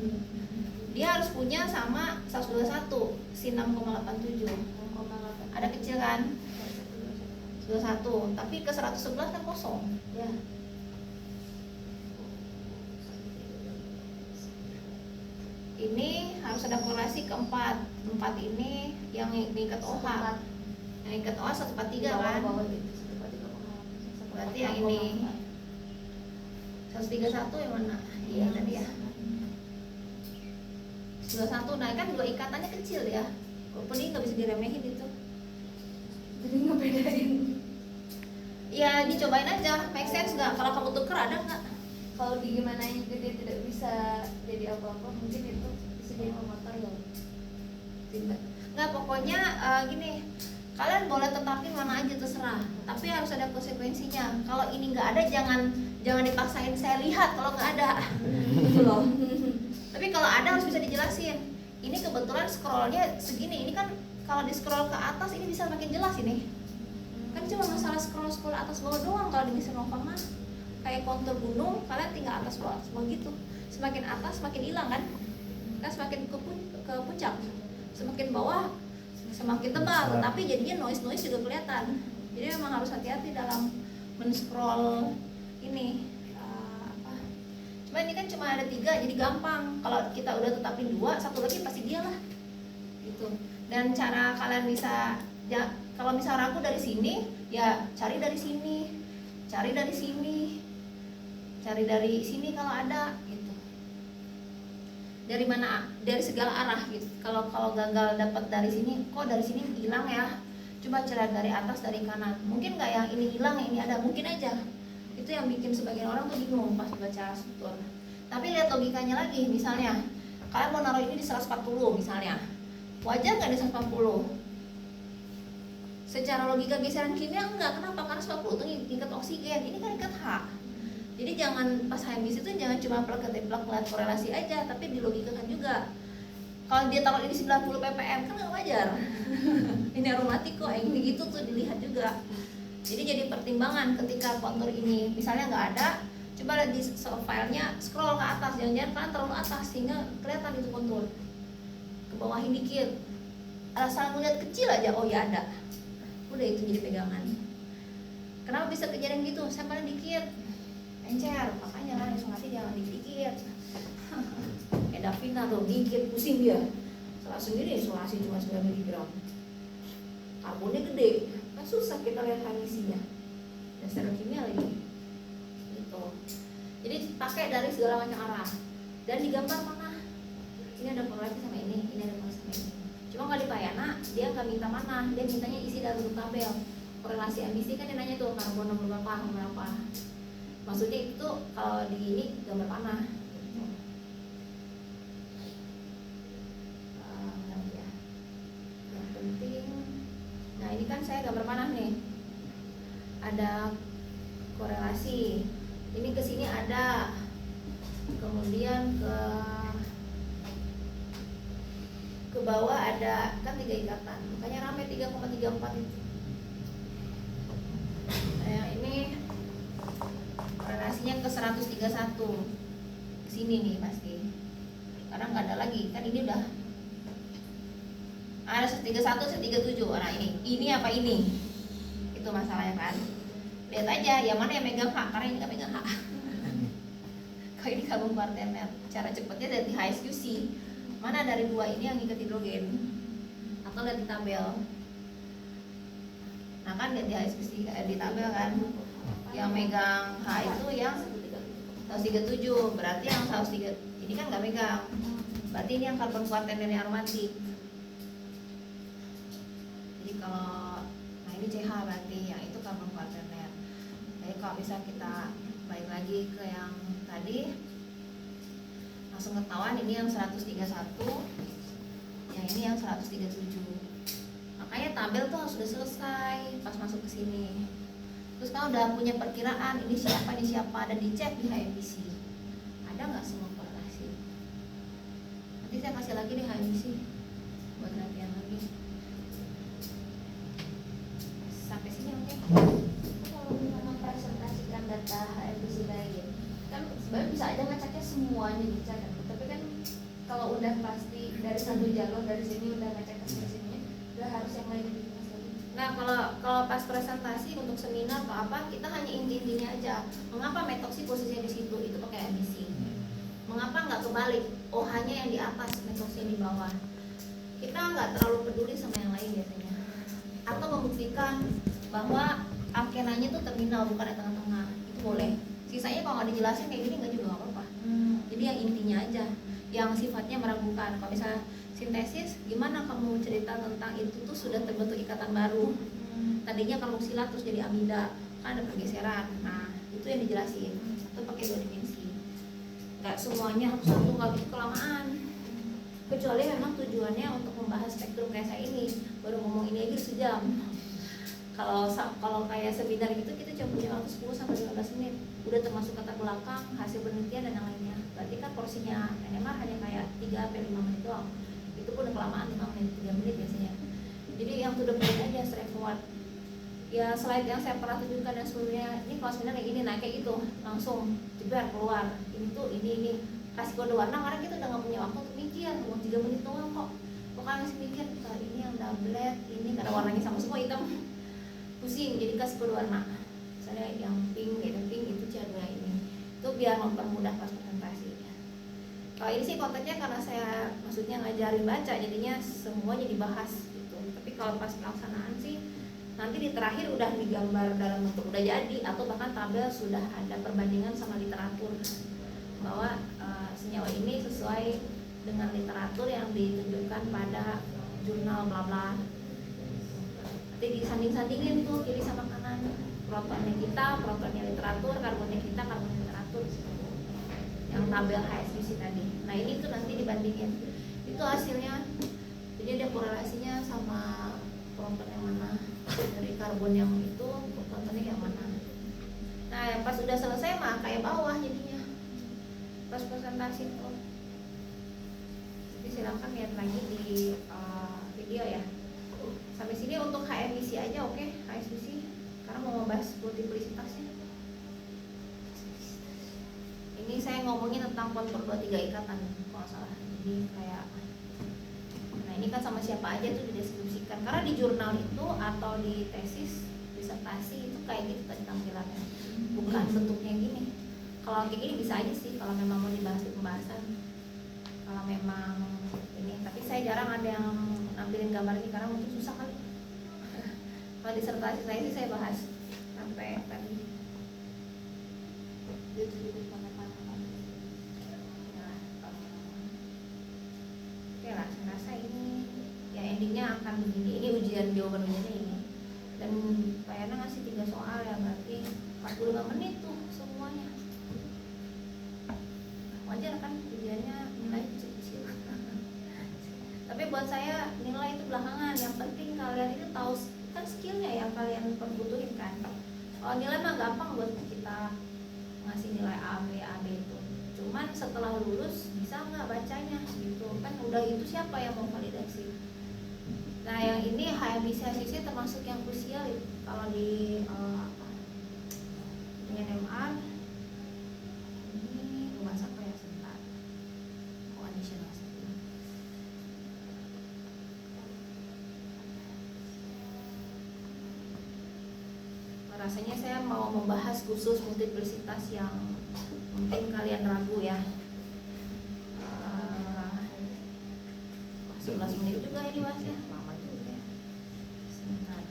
Dia harus punya sama 121 si 6,87. Ada kecil kan? 121, tapi ke 111 kan kosong. Ya. Ini harus ada korelasi ke 4 ini yang mengikat OH. Yang mengikat OH 143 kan? Berarti yang ini 131 yang mana? Iya tadi ya. 121, nah kan 2 ikatannya kecil ya. Kok ini nggak bisa diremehin itu. Jadi ngebedain. Ya dicobain aja, make sense nggak? Kalau kamu tuker ada nggak? Kalau digimanain juga dia tidak bisa jadi apa-apa, mungkin itu bisa jadi pemotor ya. Nggak, pokoknya gini, kalian boleh tetapin mana aja terserah, tapi harus ada konsekuensinya. Kalau ini nggak ada, jangan dipaksain saya lihat kalau nggak ada, gitu loh. Tapi kalau ada harus bisa dijelasin. Ini kebetulan scrollnya segini. Ini kan kalau di scroll ke atas ini bisa makin jelas ini. Kan cuma masalah scroll atas bawah doang kalau di Mr. Nova mah. Kayak kontur gunung, kalian tinggal atas bawah gitu. Semakin atas semakin hilang kan? Kan semakin ke puncak. Semakin bawah semakin tebal, tapi jadinya noise juga kelihatan. Jadi memang harus hati-hati dalam men-scroll ini. Cuma ini kan cuma ada 3, jadi gampang. Kalau kita udah tetapin 2, satu lagi pasti dia lah. Gitu. Dan cara kalian bisa, ya, kalau misal ragu dari sini, ya cari dari sini, cari dari sini, cari dari sini kalau ada, gitu. Dari mana? Dari segala arah, gitu. Kalau gagal dapat dari sini, kok dari sini hilang ya? Coba cari dari atas, dari kanan. Mungkin nggak yang ini hilang, yang ini ada, mungkin aja. Itu yang bikin sebagian orang tuh bingung pas baca struktur. Tapi lihat logikanya lagi, misalnya kalian mau naruh ini di 140 misalnya, wajar nggak di 140? Secara logika geseran kimia enggak, kenapa? Karena 140 itu tingkat oksigen, ini kan tingkat H. Jadi jangan pas HMBC itu jangan cuma plak-plak lihat korelasi aja, tapi dilogikakan juga. Kalau dia taruh ini 90 ppm kan nggak wajar. Ini aromatik kok, yang ini gitu tuh dilihat juga. Jadi jadi pertimbangan ketika kontur ini misalnya nggak ada, coba lihat di filenya, scroll ke atas, jangan-jangan kalian terlalu atas sehingga kelihatan itu kontur. Ke bawahin dikit, asal melihat kecil aja, oh ya ada. Udah itu jadi pegangan. Kenapa bisa kejadian gitu? Saya paling dikit, encer, makanya kan langsung hati jangan dikit. Kayak Davina tuh dikit pusing dia. Salah sendiri isolasi cuma 9 mg. Karbonnya gede. Kan susah kita lihat emisinya. Dasar kimia lagi. Gitu. Jadi pakai dari segala macam arah. Dan digambar mana? Ini ada korelasi sama ini ada korelasi sama ini. Cuma kalau di Payana dia nggak minta mana, dia mintanya isi dalam bentuk tabel. Korelasi emisi kan dia nanya tuh karbon nomor berapa. Maksudnya itu kalau di ini gambar panah. Gitu. Yang penting. Nah ini kan saya gambar panah nih. Ada korelasi. Ini ke sini ada. Kemudian ke bawah ada kan 3 ikatan. Makanya rame 3,34 itu. Nah, ini korelasinya ke 131. Ke sini nih pasti. Karena nggak ada lagi. Kan ini udah ada 131, 137. Nah ini apa ini? Itu masalahnya kan. Lihat aja yang mana yang megang H, karena ini nggak megang H. Kalau ini karbon kuartener, cara cepatnya dari HSQC. Mana dari 2 ini yang ngikat hidrogen? Atau lihat di tabel. Nah kan lihat di HSQC di tabel kan. Yang megang H itu yang 137. Berarti yang 103 ini kan nggak megang. Berarti ini yang karbon kuartener yang aromatik. Jadi kalau nah ini CH berarti yang itu karbon kuartener. Jadi kalau bisa kita balik lagi ke yang tadi, langsung ketahuan ini yang 131, yang ini yang 137. Makanya tabel tuh harus sudah selesai pas masuk ke sini. Terus kalau udah punya perkiraan ini siapa dan dicek di HMBC. Ada nggak semua korelasi? Nanti saya kasih lagi di HMBC buat latihan lagi. Sampai sini oke. Kalau memang presentasikan data HMBC kayak gitu, kan sebenarnya bisa aja ngeceknya semuanya dicek kan. Tapi kan kalau udah pasti dari satu jalur dari sini udah ngecek ke sini, udah harus yang lain dibahas lagi. Nah kalau pas presentasi untuk seminar atau apa, kita hanya inti-intinya aja. Mengapa metoksi posisinya di situ, itu pakai emisi. Mengapa nggak kebalik, OH-nya yang di atas, metoksi yang di bawah. Kita nggak terlalu peduli sama yang lain biasanya. Atau membuktikan bahwa alkenanya itu terminal bukan di tengah-tengah, itu boleh. Sisanya kalau nggak dijelasin kayak gini nggak juga nggak apa-apa. Jadi yang intinya aja, yang sifatnya meragukan. Kalau misalnya sintesis, gimana kamu cerita tentang itu tuh sudah terbentuk ikatan baru. Tadinya karboksilat terus jadi amida, kan ada pergeseran. Nah itu yang dijelasin. Satu pakai 2 dimensi. Nggak semuanya harus satu, nggak gitu kelamaan. Kecuali memang tujuannya untuk membahas spektrum kayak saya ini, baru ngomong ini aja sejam. Kalau kayak seminar gitu kita cuma punya waktu 10 sampai 15 ini udah termasuk kata belakang, hasil penelitian dan yang lainnya. Berarti kan porsinya NMR hanya kayak 3-5 menit doang. Itu pun udah kelamaan 5 menit, 3 menit biasanya. Jadi yang to the point aja, straightforward. Ya slide yang saya pernah tunjukkan yang sebelumnya, ini kalau sebenarnya kayak gini, nah kayak gitu langsung jebret keluar. Ini tuh ini kasih kode warna, karena kita udah nggak punya waktu untuk mikir, mau 3 menit doang kok. Pokoknya masih mikir, ini yang doublet, ini karena warnanya sama semua hitam, pusing. Jadi kasih kode warna. Misalnya yang pink gitu, pink itu C2 ini. Itu biar mempermudah pas presentasi. Kalau ini sih kontennya karena saya maksudnya ngajarin baca, jadinya semuanya dibahas gitu. Tapi kalau pas pelaksanaan sih nanti di terakhir udah digambar dalam bentuk udah jadi, atau bahkan tabel sudah ada perbandingan sama literatur bahwa senyawa ini sesuai dengan literatur yang ditunjukkan pada jurnal bla bla. Nanti disanding-sandingin tuh kiri sama kanan, protonnya kita, protonnya literatur, karbonnya kita, karbonnya literatur, yang tabel HSBC tadi. Nah ini tuh nanti dibandingin, itu hasilnya. Jadi ada korelasinya sama proton yang mana, dari karbon yang itu, protonnya yang mana. Nah yang pas udah selesai mah kayak bawah jadinya pas presentasi tuh. Jadi silakan lihat lagi di video ya. Sampai sini untuk HMBC aja, oke? HSBC karena mau membahas multiplisitasnya. Ini saya ngomongin tentang kontur 23 ikatan kalau nggak salah. Jadi kayak, nah ini kan sama siapa aja tuh dideskripsikan. Karena di jurnal itu atau di tesis disertasi itu kayak gitu tadi tampilannya, bukan bentuknya gini. Kalau kayak gini bisa aja sih kalau memang mau dibahas di pembahasan. Kalau memang ini, tapi saya jarang ada yang nampilin gambar ini karena mungkin susah kali. Kalau disertasi saya sih saya bahas sampai tadi. Itu juga panah-panah. Ya, oke lah, saya rasa ini ya endingnya akan begini. Ini ujian jawaban ujiannya ini. Dan Pak Yana ngasih 3 soal ya, berarti 45 menit tuh semuanya. Wajar kan ujiannya nilai kecil. Tapi buat saya nilai itu belakangan. Yang penting kalian itu tahu kan skillnya yang kalian perbutuhin kan. Kalau nilai mah gampang buat kita ngasih nilai A, B itu. Cuman setelah lulus bisa nggak bacanya gitu kan, udah itu siapa yang mau validasi. Nah yang ini HMBC termasuk yang krusial kalau di NMR. Ini rumah apa ya sebentar. Additional setting. Rasanya saya mau membahas khusus multiplisitas yang mungkin kalian ragu ya. 11 menit juga ini bahasnya, lama juga ya. Sebentar.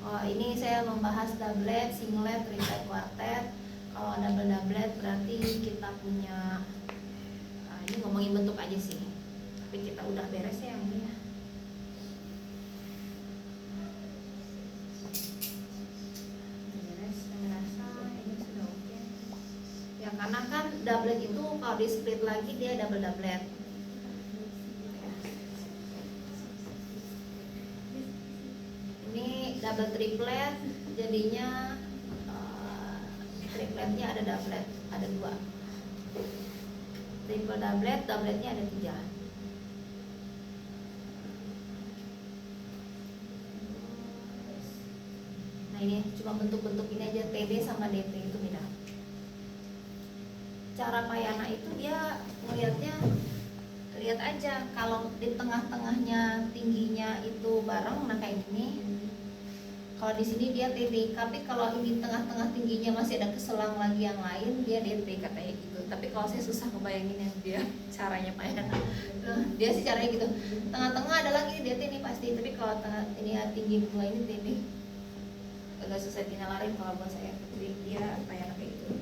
Oh, ini saya membahas doublet, singlet, triplet, quartet. Kalau doublet berarti kita punya, ini ngomongin bentuk aja sih. Tapi kita udah beres ya yang ini ya. Beres, saya rasa ini sudah oke. Ya karena kan doublet itu kalau di split lagi dia double doublet. Ini double triplet jadinya tripletnya ada doublet, ada 2. Triple doublet, doubletnya ada 3. Nah ini cuma bentuk-bentuk ini aja, TD sama DP itu beda. Cara Pak Yana itu dia melihatnya, lihat aja kalau di tengah-tengahnya tingginya itu bareng, nah kayak gini. Kalau di sini dia TD, tapi kalau ini tengah-tengah tingginya masih ada keselang lagi yang lain, dia DT katanya gitu. Tapi kalau saya susah kebayangin yang dia caranya Pak Yana. Dia sih caranya gitu. Tengah-tengah ada lagi DT ini pasti, tapi kalau tengah ini tinggi dua ini TD. Agak susah dinalarin kalau buat saya. Jadi dia Pak Yana kayak gitu.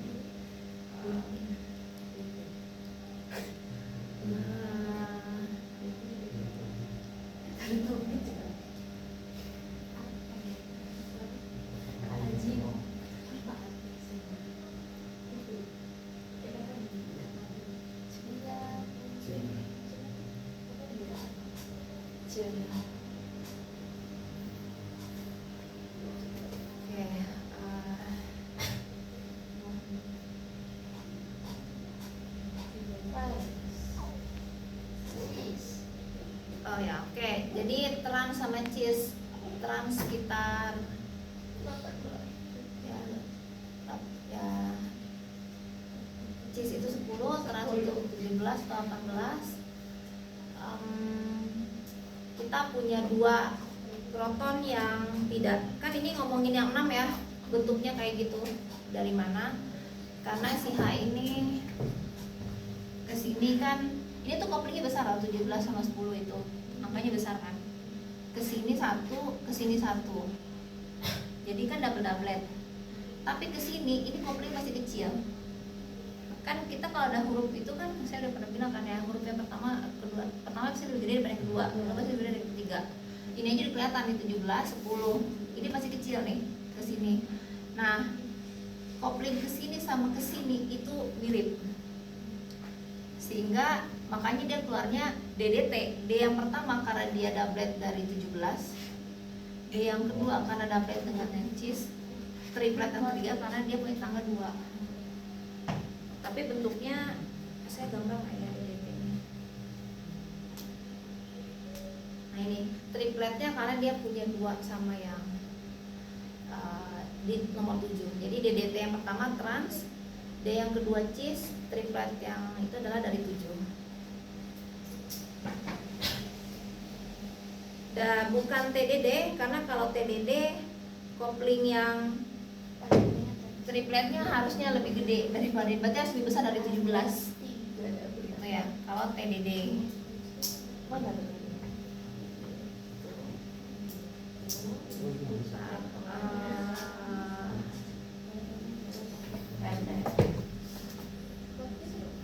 Oh ya, oke. Jadi trans sama cheese, trans sekitar ya, ya cheese itu 10, trans itu 17 atau 18. Kita punya 2 proton yang tidak, kan ini ngomongin yang 6 ya, bentuknya kayak gitu. Dari mana? Karena si H ini kesini kan, ini tuh koplingnya besar lah, 17 sama 10 itu angkanya besar kan. Kesini 1, kesini 1, jadi kan double-doublet. Tapi kesini ini kopling masih kecil. Kan kita kalau ada huruf itu kan, saya udah pernah bilang kan ya, huruf yang pertama, kedua, pertama bisa lebih gede daripada yang kedua, kedua bisa lebih gede dari ketiga. Ini aja udah kelihatan nih 17, 10, ini masih kecil nih kesini. Nah, kopling kesini sama kesini itu mirip, sehingga makanya dia keluarnya DDT. D yang pertama karena dia doublet dari 17, D yang kedua karena doublet dengan yang cheese, triplet yang ketiga karena dia punya tangga 2. Tapi bentuknya saya gambar nggak ya DDT-nya. Nah ini tripletnya karena dia punya 2 sama yang di nomor 7. Jadi DDT yang pertama trans, D yang kedua cheese, triplet yang itu adalah dari 7. Dan bukan TDD, karena kalau TDD kopling yang tripletnya harusnya lebih gede daripada, berarti harus lebih besar dari 17 gitu ya kalau TDD.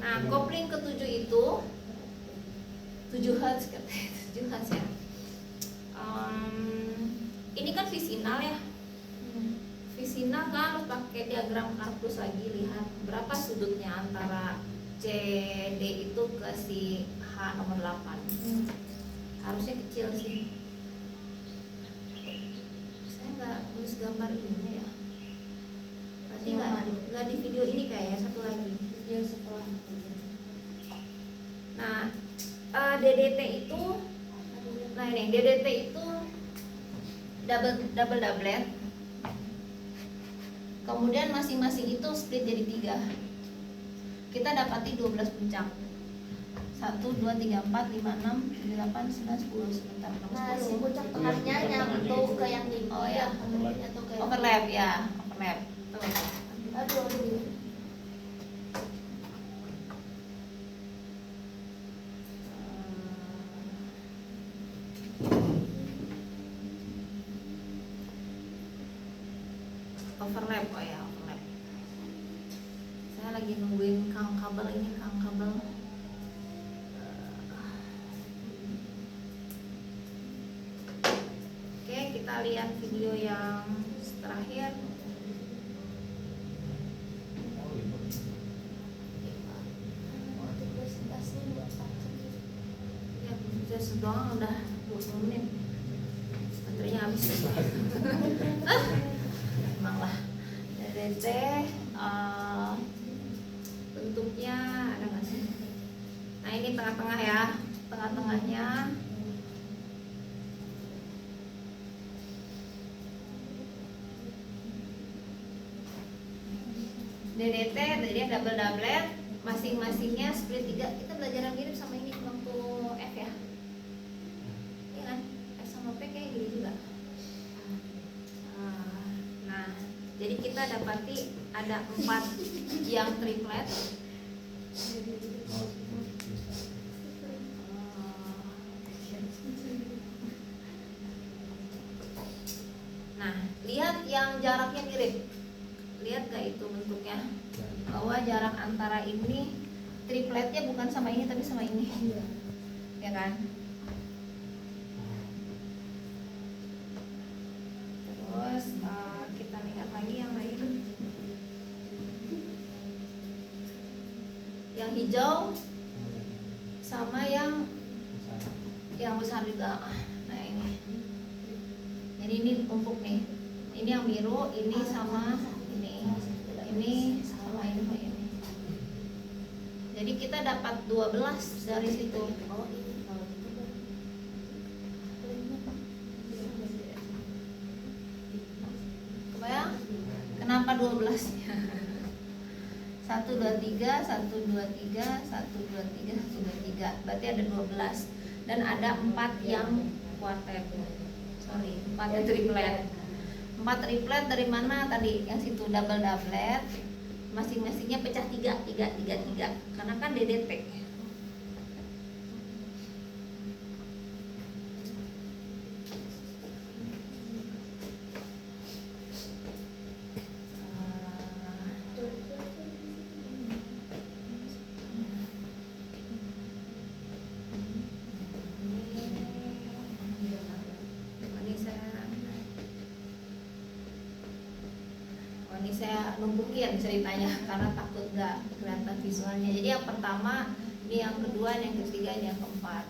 Nah, kopling ke-7 itu 7 Hz katanya, 7 Hz ya. Ini kan visinal ya. Visinal kan harus pakai diagram Karpus lagi, lihat berapa sudutnya antara CD itu ke si H nomor 8. Harusnya kecil sih. Saya nggak tulis gambar ini ya. Berarti nggak di video ini kayaknya, satu lagi. Video setelah. Nah, DDT itu, nah ini DDT itu double doublet. Kemudian masing-masing itu split jadi 3. Kita dapati 12 puncak. 1, 2, 3, 4, 5, 6, 7, 8, 9, 10. Sebentar, Nah, si puncak tengahnya nyatu ke yang 5. Oh ya, Nyatu ke yang overlap ya, overlap. Tuh. Aduh, ini. Overlap, oh ya, overlap. Saya lagi nungguin kang kabel ini, kang kabel. Oke, kita lihat video yang terakhir. Ya, just doang udah 20 menit. Baterainya habis. Emang lah. DDT bentuknya ada nggak sih? Nah ini tengah-tengah ya, tengah-tengahnya DDT, jadi double doublet, masing-masingnya split 3. Kita belajar yang mirip sama ini waktu F ya, iya kan? F sama P kayak gini juga. Nah, jadi kita dapati ada 4 yang triplet. Nah, lihat yang jaraknya mirip. Lihat gak itu bentuknya? Bahwa jarak antara ini tripletnya bukan sama ini tapi sama ini. Ya kan? Terus kita lihat lagi yang lain. Yang hijau sama yang besar juga. Nah ini. Jadi ini tumpuk nih. Ini yang biru, ini sama ini sama ini. Jadi kita dapat 12 dari situ. 123, 123, 123, 123. Berarti ada 12 dan ada 4 yang kuartet. Sorry, 4 yang triplet. 4 triplet dari mana tadi? Yang situ double doublet. Masing-masingnya pecah 3, 3, 3, 3. Karena kan DDT. Ini saya numpukin ceritanya karena takut nggak kelihatan visualnya. Jadi yang pertama, ini yang kedua, ini yang ketiga, ini yang keempat.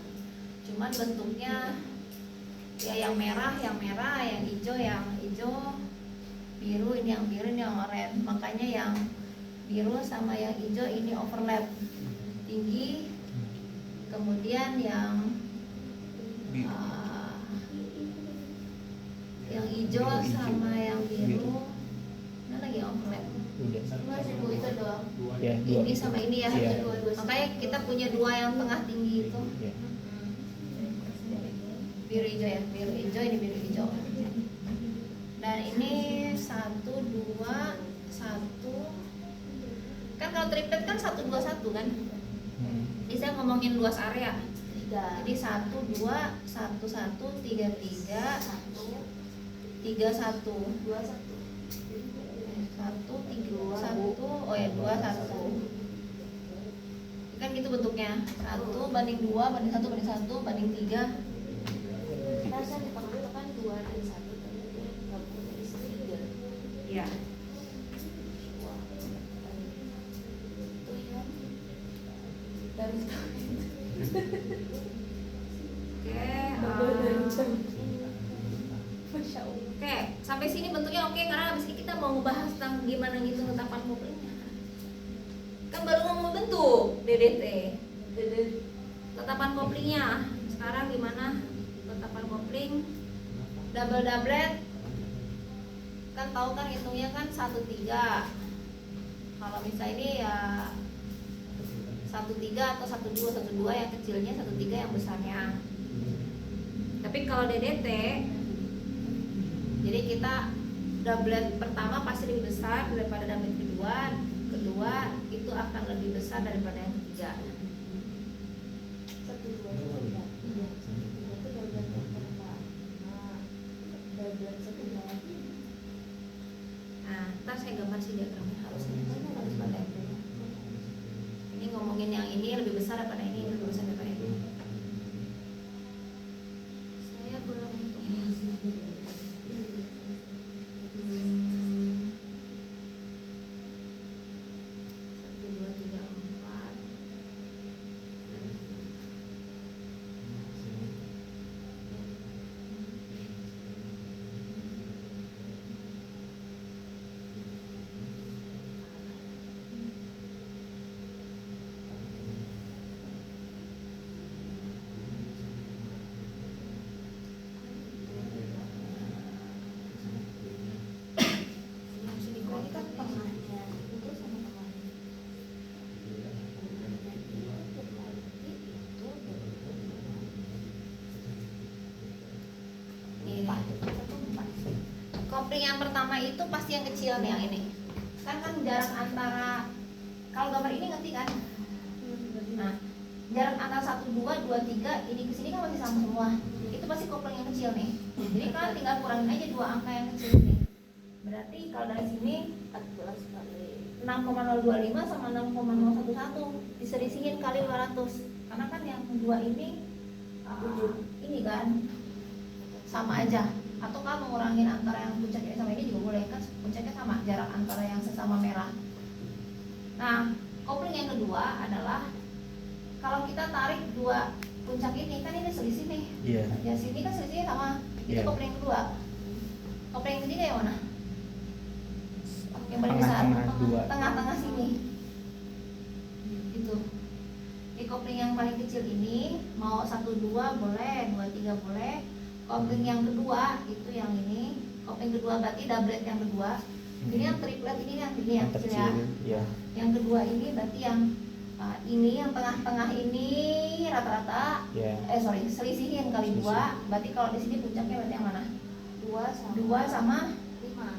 Cuman bentuknya ya yang merah, yang hijau, biru, ini yang biru, ini yang oranye. Makanya yang biru sama yang hijau ini overlap tinggi. Kemudian yang hijau sama yang biru lagi overlap. Udah. Itu doang. Ya, Ini sama ini ya. Iya. Makanya kita punya 2 yang tengah tinggi itu. Ya. Biru hijau ya, biru hijau, ini biru hijau. Dan ini 1, 2, 1. Kan kalau triplet kan 1, 2, 1 kan. Ini saya ngomongin luas area. Jadi 1, 2, 1, 1, 3, 3, 3, 1, 2, 1. 1, 3, 1, oh ya 2, 1. Kan gitu bentuknya. 1 banding 2 banding 1 banding 1 banding 3. Rasa di tengah itu kan 2 dan 1 gabung jadi 3. Iya. Itu ya. Dari Oke, sampai sini bentuknya oke karena habis ini kita mau ngebahas tentang gimana ngitung tetapan koplingnya. Kan baru ngomong bentuk DDT. Tetapan koplingnya. Sekarang gimana tetapan kopling? Double doublet. Kan tahu kan hitungnya kan 1, 3. Kalau misalnya ini ya 1, 3 atau 1, 2, 1, 2 yang kecilnya, 1, 3 yang besarnya. Tapi kalau DDT, jadi kita doublet pertama pasti lebih besar daripada doublet kedua itu akan lebih besar daripada yang ketiga. 1, 2 itu enggak. Iya. 1, 2 itu double yang pertama. Double 1 lagi. Nah, ntar saya gambar sih diagramnya harus pada. Ini ngomongin yang ini lebih besar daripada ini lebih besar daripada ini. Saya belum hitung. 1, 2, 3, 4. Ini kan tengahnya. Itu sama tengahnya. Ini kopling yang pertama itu pasti yang kecil nih yang ini. Kan jarak antara, kalau gambar ini ngerti kan? Nah, jarak antara 1, 2, 2, 3 ini ke sini kan masih sama semua. Itu pasti kopling yang kecil nih. Jadi kan tinggal kurangin aja 2 angka yang kecil ini. Berarti kalau dari sini 14 kali 6,025 sama 6,011 diselisihin kali 200. Karena kan yang dua ini ini kan sama aja. Atau kalau ngurangin antara yang puncak ini sama ini juga boleh kan, puncaknya sama, jarak antara yang sesama merah. Nah, kopling yang kedua adalah kalau kita tarik 2 puncak ini kan ini selisih nih. Iya. Ya sini kan selisihnya sama. Itu Iya. kopling yang kedua. Kopling yang ketiga yang mana? Yang paling besar, Tengah-tengah 2. tengah-tengah sini. Itu. Di kopling yang paling kecil ini mau 1, 2 boleh, 2, 3 boleh. Kopling yang kedua itu yang ini. Kopling kedua berarti doublet yang kedua. Ini yang triplet ini yang kecil ya. Iya. Yang kedua ini berarti yang ini yang tengah-tengah ini rata-rata. Ya. Selisih yang kali Selisih. 2. Berarti kalau di sini puncaknya berarti yang mana? 2 sama 5.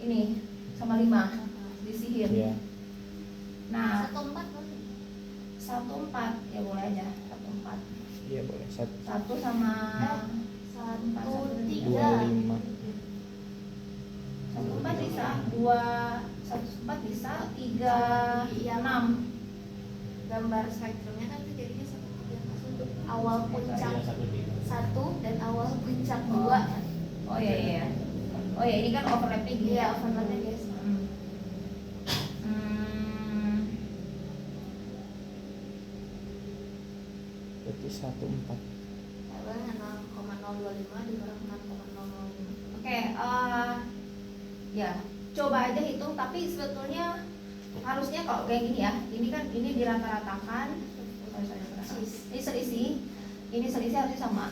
ini sama 5 disihir. Ya. Nah, 1/4 kan? 1/4 ya boleh aja 1/4. Iya boleh. 1 sama 1/3. 25. 1/4 bisa, 1/4 bisa, 3/6. Gambar spektrumnya kan itu jadinya 1/3. Awal puncak 1 dan awal puncak 2. Oh iya iya. Oh ya ini kan overlapping gini. Iya, overlapnya guys. Berarti 1/4. Levelnya 0,025 dikurang 6,005. Oke, ya coba aja hitung. Tapi sebetulnya harusnya kalau kayak gini ya, ini kan ini dirata-ratakan. Ini selisih, ini selisih harusnya sama.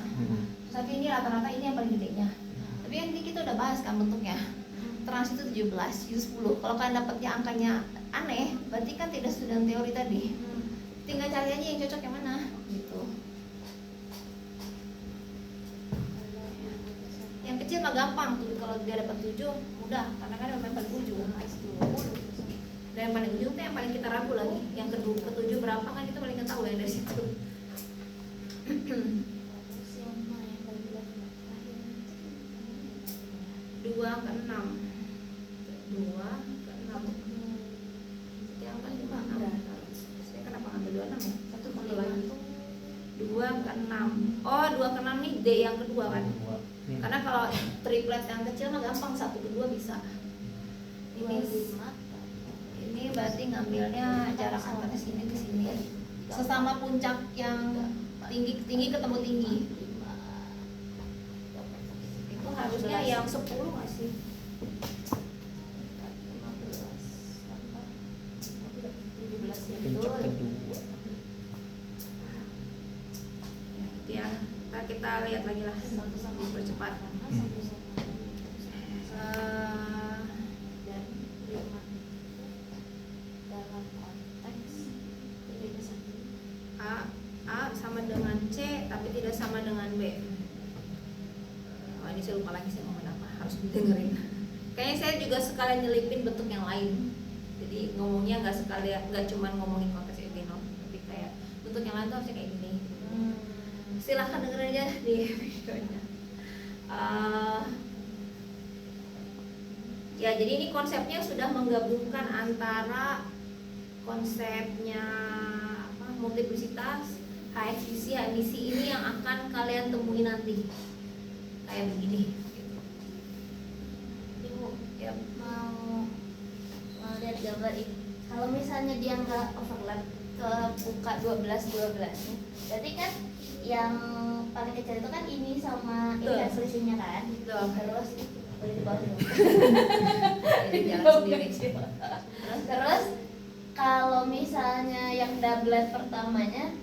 Tapi ini rata-rata ini yang paling gedenya. Tapi yang ini kita udah bahas kan bentuknya. Trans itu 17, itu 10. Kalau kalian dapatnya angkanya aneh, berarti kan tidak sesuai dengan teori tadi. Tinggal cari aja yang cocok yang mana, gitu. Yang kecil mah gampang tuh, kalau dia dapat 7 mudah, karena kan yang paling ujung. Dan yang paling ujung tuh yang paling kita ragu lagi. Yang ketujuh berapa kan kita paling nggak tahu ya dari situ. 2 ke 6. 2 ke 6. Yang kan 5 saya kenapa ngambil 26 ya? Satu kali lagi. 2 ke 6. Oh, 2 ke 6 nih D yang kedua kan. Karena kalau triplet yang kecil mah gampang, 1 ke 2 bisa. Ini berarti ngambilnya jarak antara sini ke sini. Sesama puncak yang tinggi ketemu tinggi. Itu harusnya yang 10 nggak sih? Puncak kedua. Ya, kita lihat lagi lah, dipercepat. A sama dengan C tapi tidak sama dengan B. Oh, ini saya lupa lagi saya ngomong apa, harus didengerin. Kayaknya saya juga sekalian nyelipin bentuk yang lain. Jadi ngomongnya nggak cuma ngomongin konteks epinom, tapi kayak bentuk yang lain tuh harusnya kayak gini. Silahkan denger aja di videonya. Ya jadi ini konsepnya sudah menggabungkan antara konsepnya multiplicitas, HFCC, emisi ini yang akan kalian temui nanti kayak begini. Ibu, Ya. mau lihat gambar ini. Kalau misalnya dia nggak overlap ke buka 12 nih, berarti kan yang paling kecil itu kan ini sama ini kan selisihnya kan. Betul. Terus boleh di bawah dulu. Jadi jalan sendiri. Terus kalau misalnya yang doublet pertamanya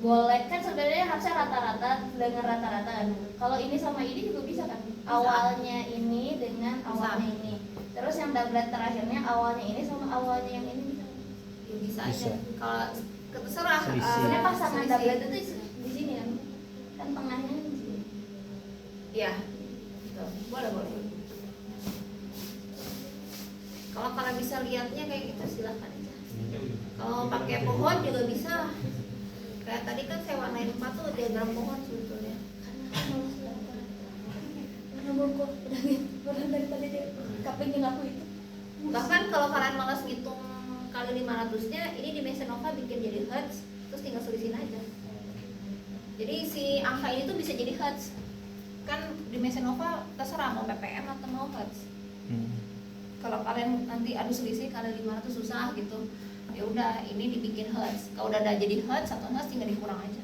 boleh kan sebenarnya harusnya rata-rata dengan rata-rata kan. Kalau ini sama ini juga bisa kan. Awalnya ini dengan awalnya ini. Terus yang doublet terakhirnya awalnya ini sama awalnya yang ini bisa. Ya, bisa aja. Bisa. Kalau terserah. Selisih. Sebenarnya pasangan selisih. doublet itu di sini kan. Kan tengahnya di sini. Ya. Gitu. Boleh. Kalau kalian bisa lihatnya kayak gitu silahkan aja. Kalau pakai pohon juga bisa. Kayak tadi kan saya warnain 4 tuh diagram pohon sebetulnya. Karena bongkok udah dari tadi dia kapingin aku itu. Bahkan kalau kalian malas ngitung kali 500-nya, ini dimension nova bikin jadi hertz, terus tinggal selisihin aja. Jadi si angka ini tuh bisa jadi hertz. Kan dimension nova terserah mau ppm atau mau hertz. Kalau kalian nanti adu selisih kali 500 susah gitu, ya udah ini dibikin hertz. Kalau udah ada jadi hertz atau hertz tinggal dikurang aja.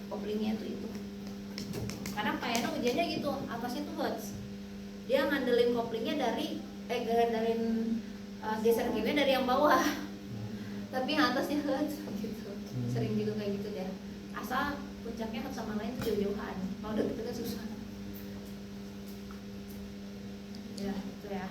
Couplingnya itu. Karena Payano ujiannya gitu, atasnya tuh hertz. Dia ngandelin couplingnya dari geser kimia dari yang bawah. Tapi yang atasnya hertz gitu. Sering juga kayak gitu deh. Asal puncaknya hertz sama lain tuh jauh-jauhan. Kalau udah deket susah. Ya, itu ya.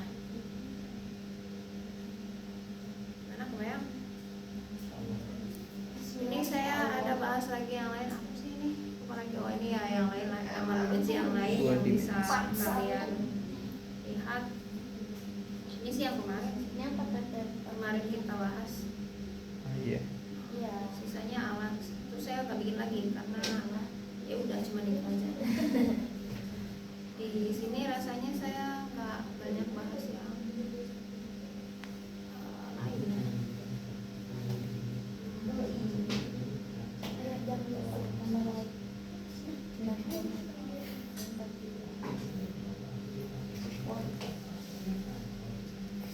kalian lihat, ini sih yang kemarin Ini apa tete? kemarin kita bahas. Iya. Iya. Sisanya alat terus saya nggak bikin lagi karena ya udah cuma itu aja. Di sini rasanya saya nggak banyak bahas yang lain.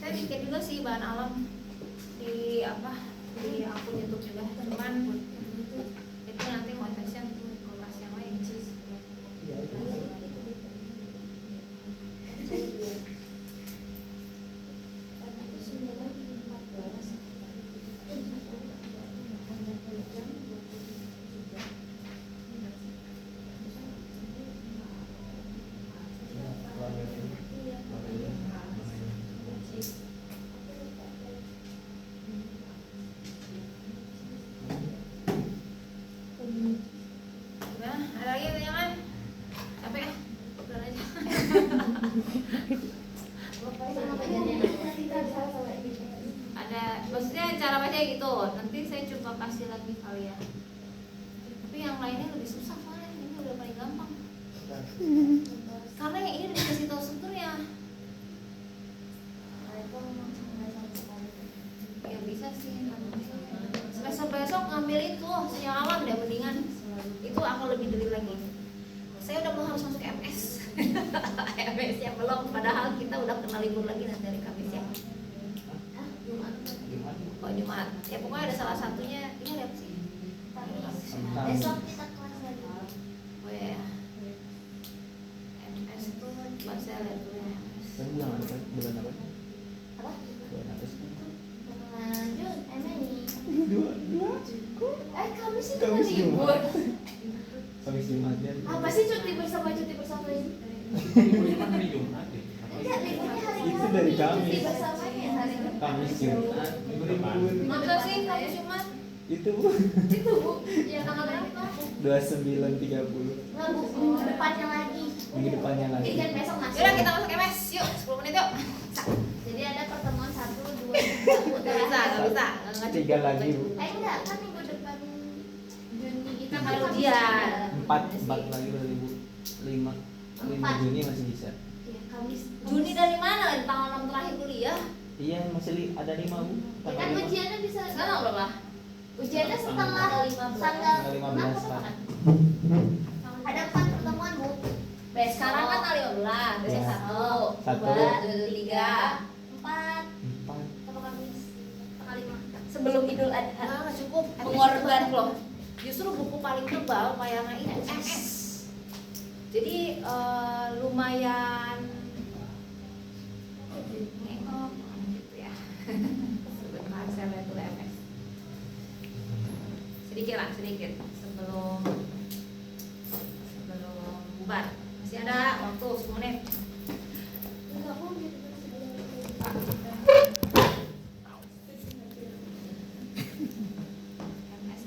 Saya bikin juga sih bahan alam di di akun YouTube juga, cuman itu nanti mau fashion kelas yang lain sih. Nah, ada lagi pertanyaan? Capek ya? Udah aja. Ada, maksudnya cara baca gitu. Nanti saya coba kasih lagi kali ya. Tapi yang lainnya lebih susah soalnya ini udah paling gampang. Karena yang ini udah dikasih tahu strukturnya. Ya bisa sih. Besok ngambil itu sinyal alam deh mendingan. Itu akan lebih detail lagi. Saya udah mau harus masuk MS. MS nya belum, padahal kita udah kena libur lagi nanti hari Kamis ya. Oh Jumat. Ya pokoknya ada salah satunya. Ini ada apa sih? Besok kita kelas lagi. Oh ya. MS itu coba saya lihat dulu ya. MS. Kan bulan apa? Bulan apa? Apa? Bulan apa sih? Lanjut, ini. Dua. Kamis itu Kamis libur. Jumat. Kamis Jumat ya. Apa sih cuti bersama ini? Enggak, liburnya hari Itu dari Kamis. Cuti bersamanya hari ini. Kamis Jumat. Masa sih Kamis Jumat? Itu Itu Bu, ya tanggal berapa? 29.30. Nggak Bu, minggu depannya lagi. Minggu depannya lagi. Jadi kan besok masuk. Yaudah kita masuk MS. Yuk 10 menit yuk. Jadi ada pertemuan 1, 2, 3. Nggak bisa. Nggak cukup. 3 lagi Bu. Enggak, kan minggu depan Juni kita Kalau kan ujian. 4 lagi berarti Bu. 5 Juni masih bisa. Iya, Kamis. Juni dari mana? Dari tanggal 6 terakhir kuliah. Iya masih ada 5 Bu. Ya kan Tanggal 5. ujiannya bisa. Sekarang berapa? Ujiannya setelah tanggal 6 atau kapan? Ada 4 pertemuan Bu. Sekarang kan tanggal 15, besok Ya. 1, 1, 2, 3. 4 4. atau Kamis tanggal 5. Sebelum Idul Adha. Nggak cukup. Pengorban loh. Justru buku paling tebal bayangan itu MS. Jadi lumayan nengok gitu ya. Sebentar saya lihat dulu MS. Sedikit sebelum bubar. Masih ada waktu 10 menit. Enggak Bu, gitu. MS.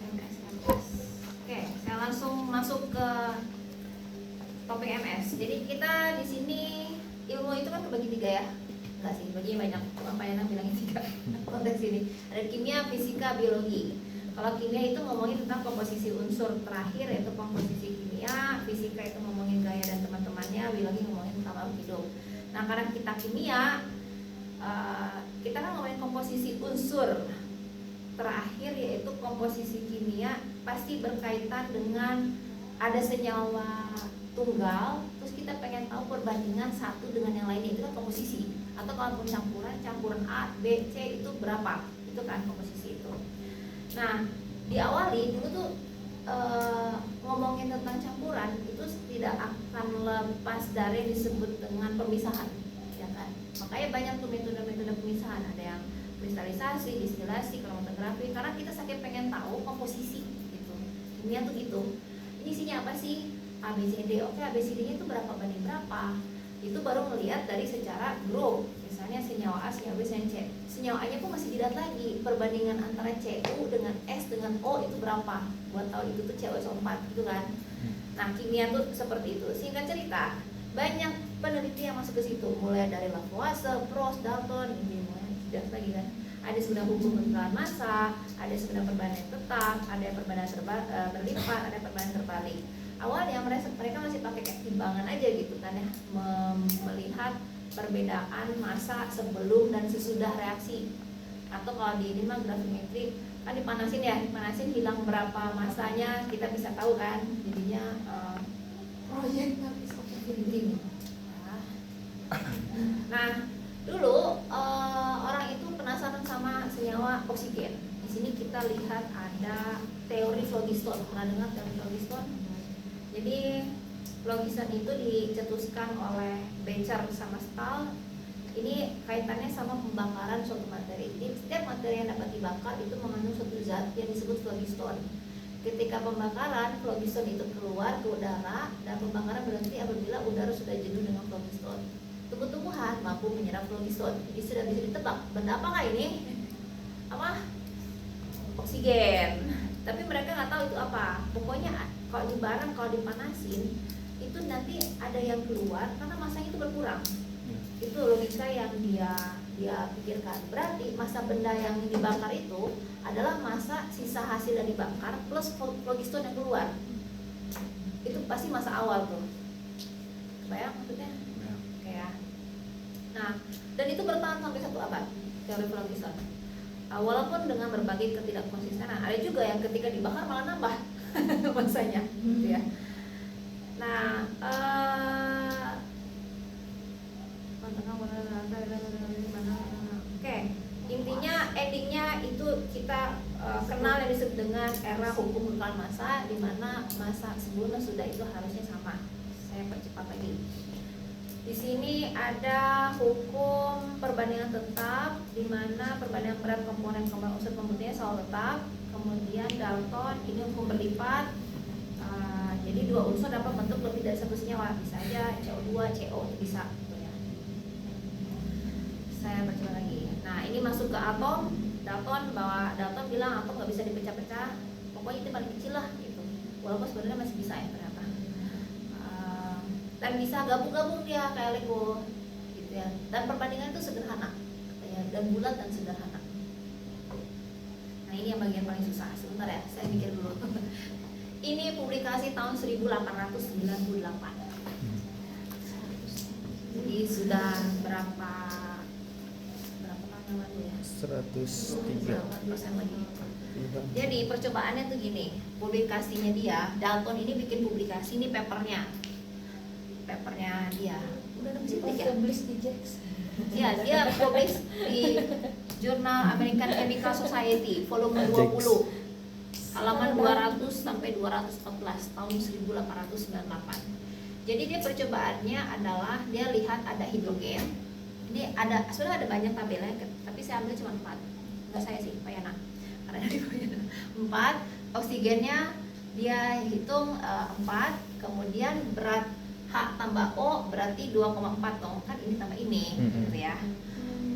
Oke, saya langsung masuk ke topik MS. Jadi kita di sini ilmu itu kan kebagi 3 ya. Enggak sih, bagi banyak. Apa yang bilangin 3 konteks ini. Ada kimia, fisika, biologi. Kalau kimia itu ngomongin tentang komposisi unsur terakhir yaitu komposisi kimia, fisika itu ngomongin gaya dan teman-temannya, biologi ngomongin tentang makhluk hidup. Nah, karena kita kimia, kita kan ngomongin komposisi unsur terakhir yaitu komposisi kimia pasti berkaitan dengan ada senyawa tunggal, terus kita pengen tahu perbandingan satu dengan yang lainnya, itu kan komposisi. Atau kalau campuran A, B, C itu berapa, itu kan komposisi itu. Nah, diawali dulu tuh ngomongin tentang campuran itu tidak akan lepas dari yang disebut dengan pemisahan, ya kan? Makanya banyak tuh metode-metode pemisahan, ada yang kristalisasi, distilasi, kromatografi, karena kita sakit pengen tahu komposisi gitu. Kimia tuh gitu. Ini isinya apa sih? A, B, C, D. Oke, A, B, C, D-nya itu berapa banding berapa? Itu baru melihat dari secara grup. Misalnya senyawa A, senyawa B, senyawa C. Senyawa A-nya pun masih dilihat lagi perbandingan antara Cu dengan S dengan O itu berapa. Buat tahu itu tuh CuSO4 gitu kan. Nah, kimia tuh seperti itu. Singkat cerita, banyak peneliti yang masuk ke situ, mulai dari Lavoisier, Proust, Dalton, ini sudah lagi kan. Ada sebenarnya hukum kekebalan massa, ada sebenarnya perbandingan tetap, ada perbandingan berlipat, ada perbandingan terbalik. Awalnya mereka masih pakai kayak timbangan aja gitu kan ya, melihat perbedaan massa sebelum dan sesudah reaksi. Atau kalau di ini mah gravimetri kan dipanasin ya, dipanasin hilang berapa massanya kita bisa tahu kan, jadinya proyek habis opportunity. Nah dulu orang itu penasaran sama senyawa oksigen. Di sini kita lihat ada teori phlogiston. Pernah dengar teori phlogiston? Jadi phlogiston itu dicetuskan oleh Becher sama Stahl. Ini kaitannya sama pembakaran suatu materi. Jadi setiap materi yang dapat dibakar itu mengandung suatu zat yang disebut phlogiston. Ketika pembakaran, phlogiston itu keluar ke udara dan pembakaran berhenti apabila udara sudah jenuh dengan phlogiston. Tumbuh-tumbuhan mampu menyerap phlogiston. Jadi sudah bisa ditebak benda apakah ini? Apa? Oksigen. Tapi mereka nggak tahu itu apa. Pokoknya kalau di barang, kalau dipanasin itu nanti ada yang keluar karena masanya itu berkurang. Itu logika yang dia pikirkan. Berarti massa benda yang dibakar itu adalah massa sisa hasil yang dibakar plus phlogiston yang keluar. Itu pasti massa awal tuh. Kebayang maksudnya? Ya. Nah, dan itu bertahan sampai 1 abad teori phlogiston. Walaupun dengan berbagai ketidakkonsistenan, ada juga yang ketika dibakar malah nambah masanya, gitu ya. Nah, oke, intinya endingnya itu kita kenal yang disebut dengan era hukum kekebalan massa, di mana massa sebelumnya sudah itu harusnya sama. Saya percepat lagi. Di sini ada hukum perbandingan tetap, di mana perbandingan berat komponen unsur pembuktiannya selalu tetap. Kemudian Dalton, ini hukum berlipat. Jadi 2 unsur dapat bentuk lebih dari 1 senyawa, bisa aja CO2, CO itu bisa. Gitu ya. Saya baca lagi. Nah, ini masuk ke atom. Dalton bilang atom nggak bisa dipecah-pecah. Pokoknya itu paling kecil lah, gitu. Walaupun sebenarnya masih bisa ya ternyata. Dan bisa gabung-gabung dia kayak Lego gitu ya. Dan perbandingan itu sederhana ya, dan bulat dan sederhana. Nah ini yang bagian paling susah. Sebentar ya, saya mikir dulu. Ini publikasi tahun 1898. Jadi sudah berapa lama tuh ya? 103. Lagi. Jadi percobaannya tuh gini, publikasinya dia, Dalton ini bikin publikasi, ini papernya dia udah ada musik ya? Publish di Jax. Ya, dia publish di Jurnal American Chemical Society volume 20 halaman 200 sampai 214 tahun 1898. Jadi dia percobaannya adalah dia lihat ada hidrogen. Ini ada sebenarnya ada banyak tabelnya, tapi saya ambil cuma 4. Enggak saya sih, Pak Yana. Karena dari Pak Yana. 4, oksigennya dia hitung 4, kemudian berat H tambah O berarti 2,4 dong, kan ini tambah ini, gitu ya.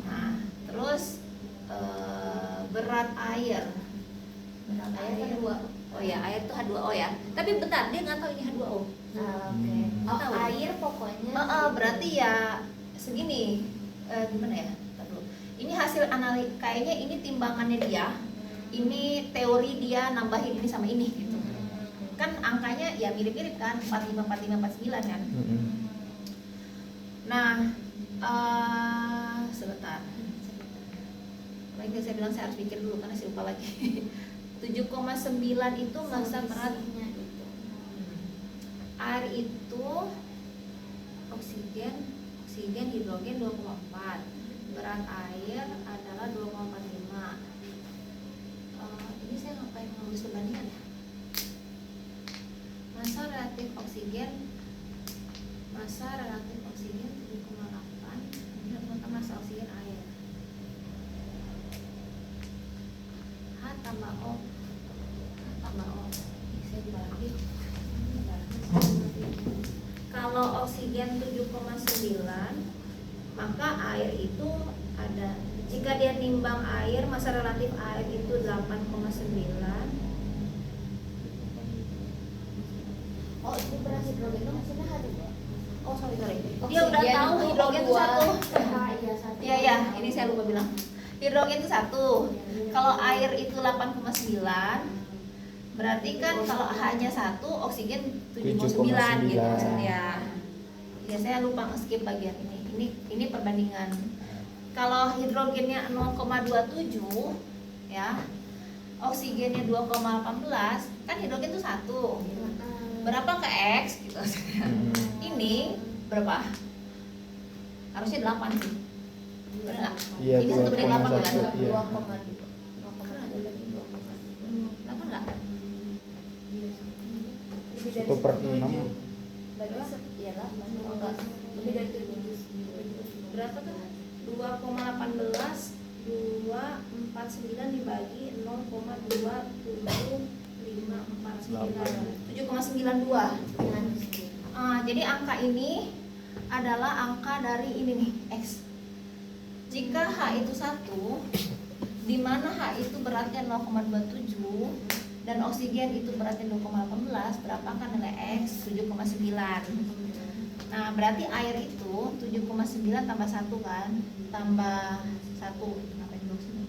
Nah, terus berat air Kan 2. Oh ya, air itu H2O ya. Tapi bentar, dia nggak tahu ini H2O. Oke. Oh, Tahu. air pokoknya. Berarti ya segini. Gimana ya? Ntar dulu. Ini hasil analisis, kayaknya ini timbangannya dia. Ini teori dia nambahin ini sama ini gitu. Kan angkanya ya mirip-mirip kan, 45, 45, 49 kan. Nah, sebentar. Baiknya saya bilang saya harus pikir dulu karena saya lupa lagi. 7,9 itu massa berat air itu oksigen, hidrogen 2,4. Berat air adalah 2,45. Ini saya ngapain nulis perbandingan ya? Massa relatif oksigen 7,8. Ini tentang massa oksigen air. H tambah O. Ini saya dibagi. Kalau oksigen 7,9, maka air itu ada, jika dia nimbang air, massa relatif air itu 8,9. Oh, itu beras hidrogen itu maksudnya H2. Oh sorry. Dia Oksigen udah tahu itu hidrogen itu O2. satu. Iya, satu. Iya, ini saya lupa bilang. Hidrogen itu satu. Kalau air itu 8,9, berarti kan kalau H-nya 1, oksigen 7,9 gitu 7,9. maksudnya. Ya saya lupa skip bagian ini. Ini perbandingan. Kalau hidrogennya 0,27 ya. Oksigennya 2,18, kan hidrogen itu 1. Berapa ke X gitu. Ini berapa? Harusnya 8 sih. Benar nggak? Iya, Ini 1/8 kan? 2,1, iya. 8 nggak? Satu per 6. Iya lah, Lebih dari 7. Berapa tuh? 2,18 249 dibagi 0,27549 7,92. Jadi angka ini adalah angka dari ini nih X. Jika H itu 1, di mana H itu beratnya 0,27 dan oksigen itu beratnya 2,18, berapa kan nilai X? 7,9. Nah, berarti air itu 7,9 tambah 1 kan? Tambah 1. Ngapain dulu sih?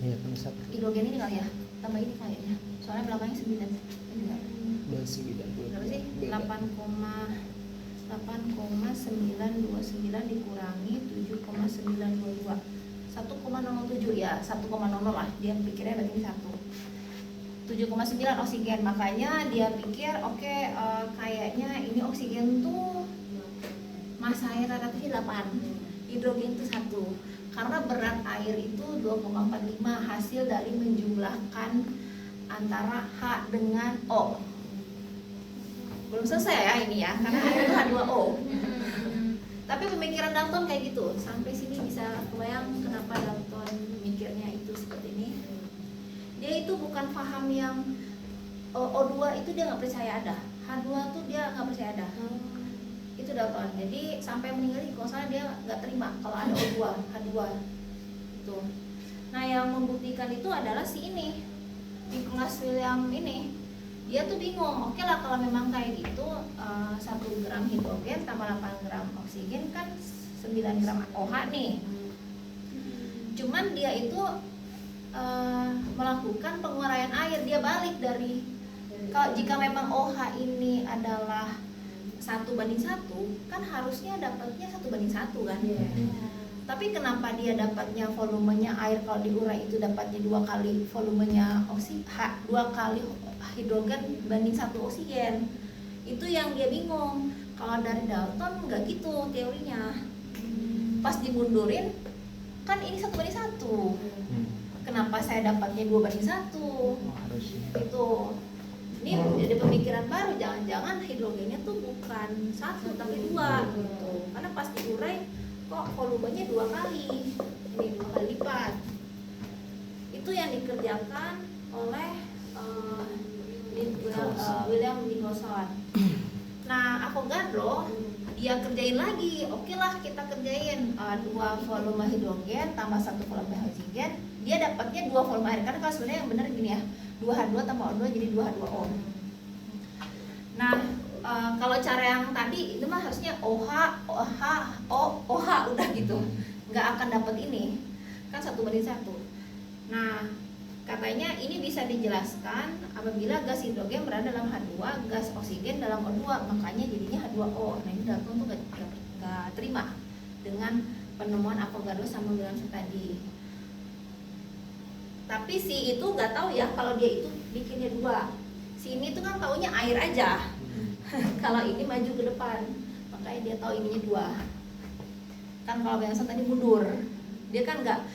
Iya, kan satu. Hidrogen ini kali ya? Tambah ini kayaknya. Soalnya belakangnya 9. Ini enggak. Berapa sih? 8,929 dikurangi 7,922. 1,07 ya, 1,00 lah. Dia pikirnya berarti ini 1. 7,9 oksigen, makanya dia pikir oke, kayaknya ini oksigen tuh massa air relatifnya 8, hidrogen itu 1, karena berat air itu 2,45 hasil dari menjumlahkan antara H dengan O. Belum selesai ya ini ya, karena air itu H2O. Tapi pemikiran Dalton kayak gitu. Sampai sini bisa kebayang kenapa Dalton mikirnya itu seperti ini. Dia itu bukan paham yang O2 itu dia nggak percaya ada, H2 tuh dia nggak percaya ada. Itu Dalton. Jadi sampai meninggal kalau salah dia nggak terima kalau ada O2, H2 itu. Nah yang membuktikan itu adalah si ini, Nicholas William ini. Dia tuh bingung. Oke lah kalau memang kayak gitu, 1 gram hidrogen tambah 8 gram oksigen kan 9 gram OH nih. Cuman dia itu melakukan penguraian air, dia balik dari kalau jika memang OH ini adalah 1:1 kan harusnya dapatnya 1:1 kan. Tapi kenapa dia dapatnya volumenya air kalau diurai itu dapatnya 2 kali volumenya oksigen, 2 kali hidrogen banding 1 oksigen. Itu yang dia bingung. Kalau dari Dalton nggak gitu teorinya. Pas dimundurin kan ini 1:1. Kenapa saya dapatnya 2:1? Harusnya. Itu. Ini jadi pemikiran baru, jangan-jangan hidrogennya tuh bukan 1 tapi 2 gitu. Karena pas diurai kok volumenya 2 kali. Ini 2 kali lipat. Itu yang dikerjakan oleh William Nicholson. Nah, Avogadro dia kerjain lagi. Oke lah kita kerjain 2 volume hidrogen tambah 1 volume oksigen. Dia dapatnya 2 volume air. Karena kalau sebenarnya yang benar gini ya, 2H2 tambah O2 jadi 2H2O. Nah, kalau cara yang tadi itu mah harusnya OH, OH, OH udah gitu. Nggak akan dapat ini. Kan 1:1. Nah, katanya ini bisa dijelaskan apabila gas hidrogen berada dalam H2, gas oksigen dalam O2, makanya jadinya H2O. Nah ini Dalton tuh nggak terima dengan penemuan Avogadro sama Williamson tadi. Tapi si itu nggak tahu ya kalau dia itu bikinnya 2. Si ini tuh kan taunya air aja. Kalau ini maju ke depan, makanya dia tahu ininya 2. Kan kalau Williamson tadi mundur, dia kan nggak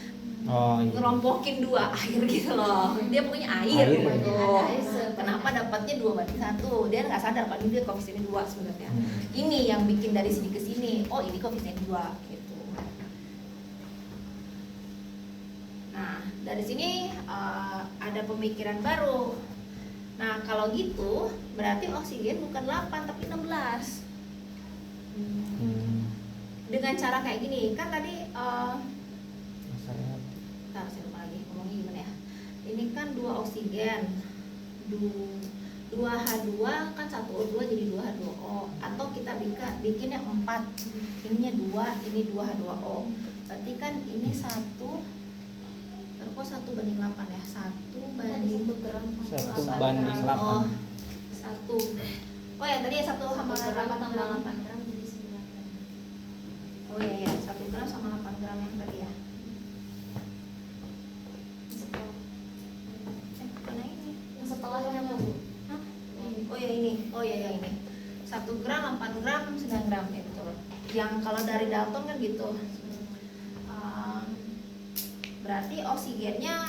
ngerompokin 2 air gitu loh. Dia pokoknya air gitu. Kenapa dapatnya 2:1? Dia nggak sadar kalau dia koefisiennya 2 sebenarnya. Ini yang bikin dari sini ke sini. Oh, ini koefisiennya 2 gitu. Nah, dari sini ada pemikiran baru. Nah, kalau gitu berarti oksigen bukan 8 tapi 16. Dengan cara kayak gini, kan tadi saya lupa lagi ngomongnya gimana ya. Ini kan 2 oksigen, 2 2H2 kan 1O2 jadi 2H2O, atau kita bikin yang 4, ininya 2, ini 2H2O. Berarti kan ini 1 kok 1:8 ya? 1 gram 1:8. Oh, 1. Oh ya tadi 1 sama 8 tambah gram. 8 gram jadi 9 gram. Oh iya ya, 1 gram sama 8 gram yang tadi ya. Mana ini? Yang setelahnya Bu. Hah? Oh ya ini. Oh ya ya ini. 1 gram, 8 gram, 9 gram ya betul. Yang kalau dari Dalton kan gitu. Berarti oksigennya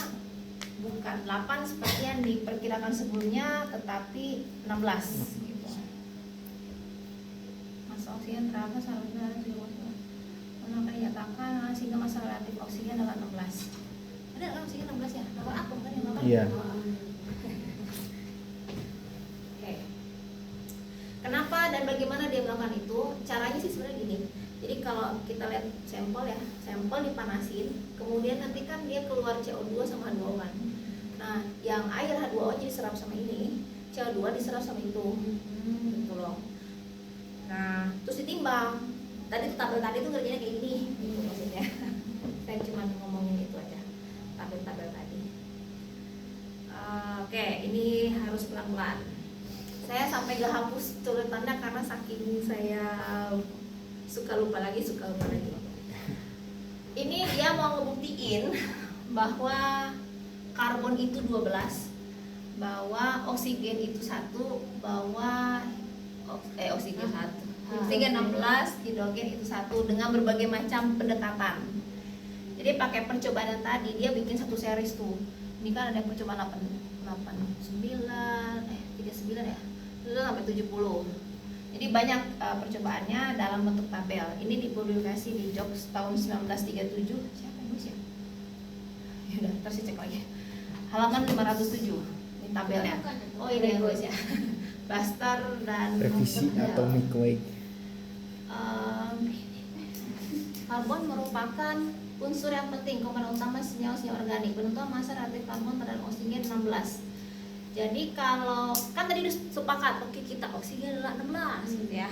bukan 8 seperti yang diperkirakan sebelumnya, tetapi 16 gitu. Masa oksigen terapa seharusnya akan dinyatakan sehingga masa relatif oksigen adalah 16. Ada kan oksigen 16 ya? Nomor atom kan yang 8? Iya. Oke. Kenapa dan bagaimana dia melakukan itu? Caranya sih sebenarnya gini. Jadi kalau kita lihat sampel ya, sampel dipanasin, kemudian nanti kan dia keluar CO2 sama H2O kan. Nah, yang air H2O nya diserap sama ini, CO2 diserap sama itu, gitu loh. Nah, terus ditimbang. Tadi tabel tadi tuh kerjanya kayak gini, gitu maksudnya. Saya cuma ngomongin itu aja, tabel-tabel tadi. Oke, ini harus pelan-pelan. Saya sampai gak hapus tulisannya karena saking saya suka lupa lagi. Ini dia mau ngebuktiin bahwa karbon itu 12, bahwa oksigen itu 1, bahwa oksigen 1, oksigen 16, hidrogen itu 1 dengan berbagai macam pendekatan. Jadi pakai percobaan yang tadi dia bikin satu series tuh. Ini kan ada yang percobaan 39 ya. Itu sampai 70. Jadi banyak percobaannya dalam bentuk tabel. Ini dipublikasi di JOGS tahun 1937. Siapa yang nulis ya? Ya udah, ntar saya cek lagi. Halaman 507. Ini tabelnya. Oh ini yang nulis ya. Buster dan Revisi atomic weight. Karbon merupakan unsur yang penting, komponen utama senyawa-senyawa organik. Penentuan massa relatif karbon terhadap oksigen 16. Jadi kalau kan tadi udah sepakat, oke kita oksigen adalah 16 gitu ya.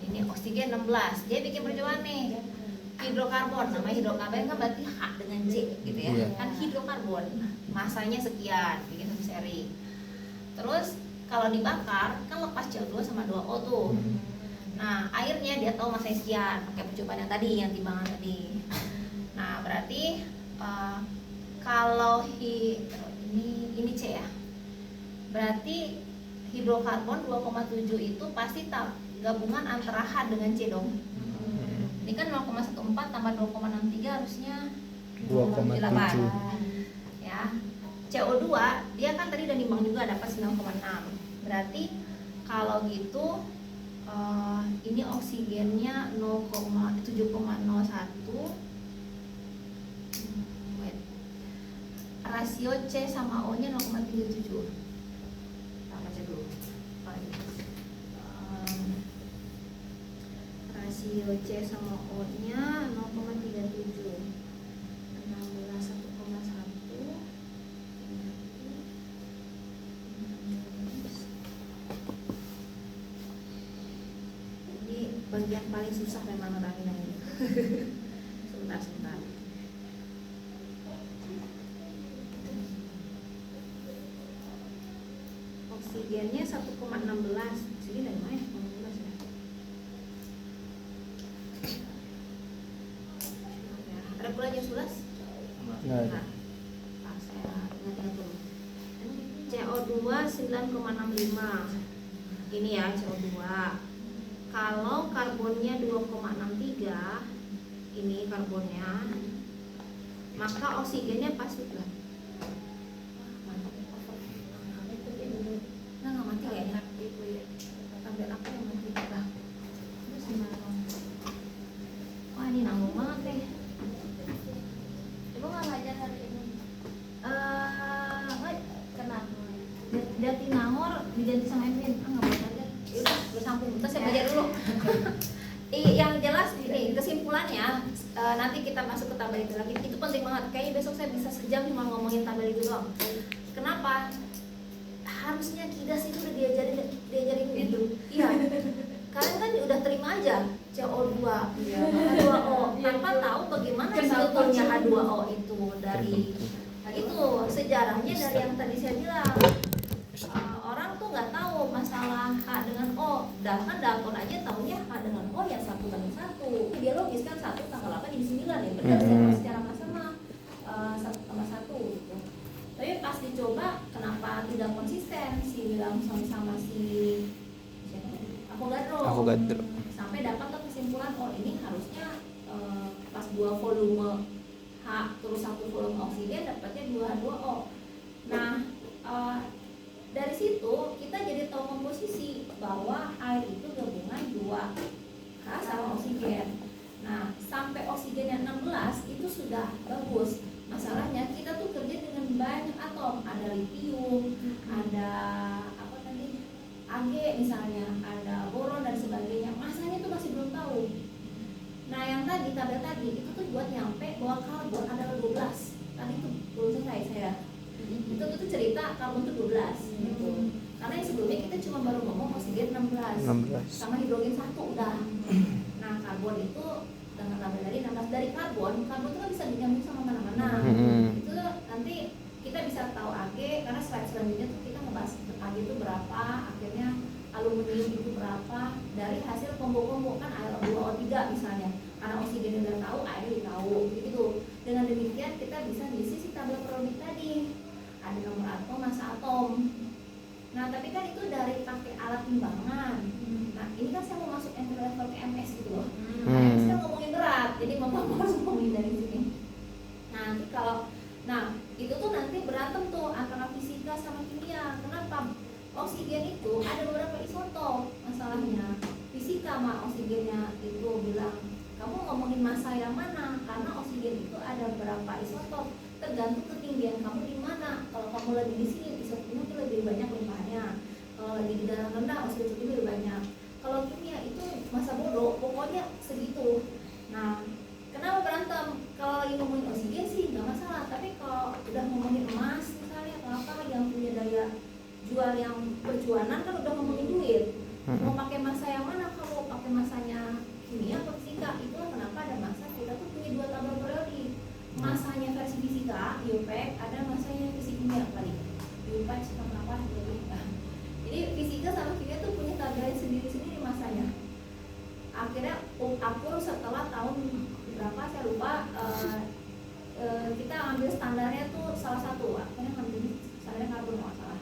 Ini oksigen 16. Dia bikin percobaan nih. Hidrokarbon, namanya hidrokarbon kan berarti H dengan J gitu ya. Iya. Kan hidrokarbon. Masanya sekian, bikin satu seri. Terus kalau dibakar kan lepas CO2 sama 2O tuh. Nah, airnya dia tahu masanya sekian, pakai percobaan yang tadi, yang timbangan tadi. Nah, berarti kalau ini C ya. Berarti hidrokarbon 2,7 itu pasti gabungan antara H dengan C dong. Ini kan 0,14 tambah 0,63 harusnya 2,7. Ya. CO2 dia kan tadi udah nimbang juga dapat 9,6. Berarti kalau gitu ini oksigennya 7,01. Rasio C sama O nya 0,37. Rasio C sama O nya 0,37. 16 1,1. Ini bagian paling susah memang nerangin ini. Sebentar. Oksigennya 1,16. Oksigen dari mana? 1,16 ya. Ada pula jam 11? Nggak ada. Nah, saya ingat dulu. CO2 9,65. Ini ya CO2. Kalau karbonnya 2,63, ini karbonnya, maka oksigennya pasti lah. Nggak mati ya? Tabel apa yang mati? Terus gimana? Wah ini nanggung banget deh. Ibu nggak ngajar hari ini? Kenapa? Jatinangor diganti sama Edwin. Nggak boleh belajar. Yaudah bersambung. Terus saya belajar dulu. Yang jelas ini kesimpulannya nanti kita masuk ke tabel itu lagi. Itu penting banget. Kayaknya besok saya bisa sejam cuma ngomongin tabel itu doang. Kenapa? H harusnya kidas itu udah diajarin gitu. Iya. Kalian kan udah terima aja CO2, H2O, tanpa tahu bagaimana sebetulnya H2O itu dari itu sejarahnya dari yang tadi saya bilang. Orang tuh nggak tahu masalah H dengan O, bahkan dalton aja tahunya H dengan O ya 1/1. Biologis kan 1 tambah 8 jadi 9 ya, benar secara sama 1/1 gitu. Tapi pas dicoba kenapa tidak konsisten si bilang sama si Avogadro. Sampai dapat ke kesimpulan oh ini harusnya pas 2 volume H terus 1 volume oksigen dapatnya 2 H2O. Nah dari situ kita jadi tahu komposisi bahwa air itu gabungan 2 H sama oksigen. Nah sampai oksigennya 16 itu sudah bagus. Masalahnya kita tuh kerja dengan banyak atom, ada litium, ada apa tadi Ag misalnya, ada boron dan sebagainya. Masanya tuh masih belum tahu. Nah yang tadi tabel tadi itu tuh buat nyampe bahwa karbon adalah 12. Tadi itu belum selesai saya. Itu tuh cerita karbon tuh 12 gitu. Karena yang sebelumnya kita cuma baru ngomong oksigen 16. Sama hidrogen 1 udah. Nah karbon itu dengan tabel tadi 16 dari karbon itu kan bisa dinyambung sama mana-mana. Itu nanti kita bisa tahu Ag karena slide selanjutnya tuh kita ngebahas Ag itu berapa, akhirnya aluminium itu berapa dari hasil kombo-kombo kan Al2O3 misalnya. Karena oksigen udah tahu, air tahu gitu. Dengan demikian kita bisa ngisi si tabel periodik tadi. Ada nomor atom, massa atom. Nah, tapi kan itu dari pakai alat timbangan. Nah, ini kan saya mau masuk entry level ke MS gitu loh. MS kan ngomongin berat, jadi Bapak harus ngomongin dari sini. Nanti kalau itu tuh nanti berantem tuh antara fisika sama kimia. Kenapa? Oksigen itu ada beberapa isotop masalahnya. Fisika mah oksigennya itu bilang kamu ngomongin massa yang mana? Karena oksigen itu ada beberapa isotop, tergantung ketinggian kamu di mana. Kalau kamu lagi di sini, isotopnya itu lebih banyak limpahnya. Kalau lagi di dalam rendah, oksigen itu lebih banyak. Kalau kimia itu massa bodoh, pokoknya segitu. Nah, kenapa berantem? Kalau lagi ngomongin oksigen sih nggak masalah, tapi kalau udah ngomongin emas misalnya atau apa yang punya daya jual yang berjualan kan udah ngomongin duit. Mau pakai massa yang mana? Kalau pakai massanya kimia atau fisika, itulah kenapa ada massa kita tuh punya 2 tabel periodik. Massanya versi fisika, IUPAC, ada massanya versi kimia kali. IUPAC sama apa? Jadi fisika sama kimia tuh punya tabel sendiri-sendiri massanya. Akhirnya aku setelah tahun berapa saya lupa, kita ambil standarnya tuh salah satu, akhirnya ngambil standarnya karbon nggak salah.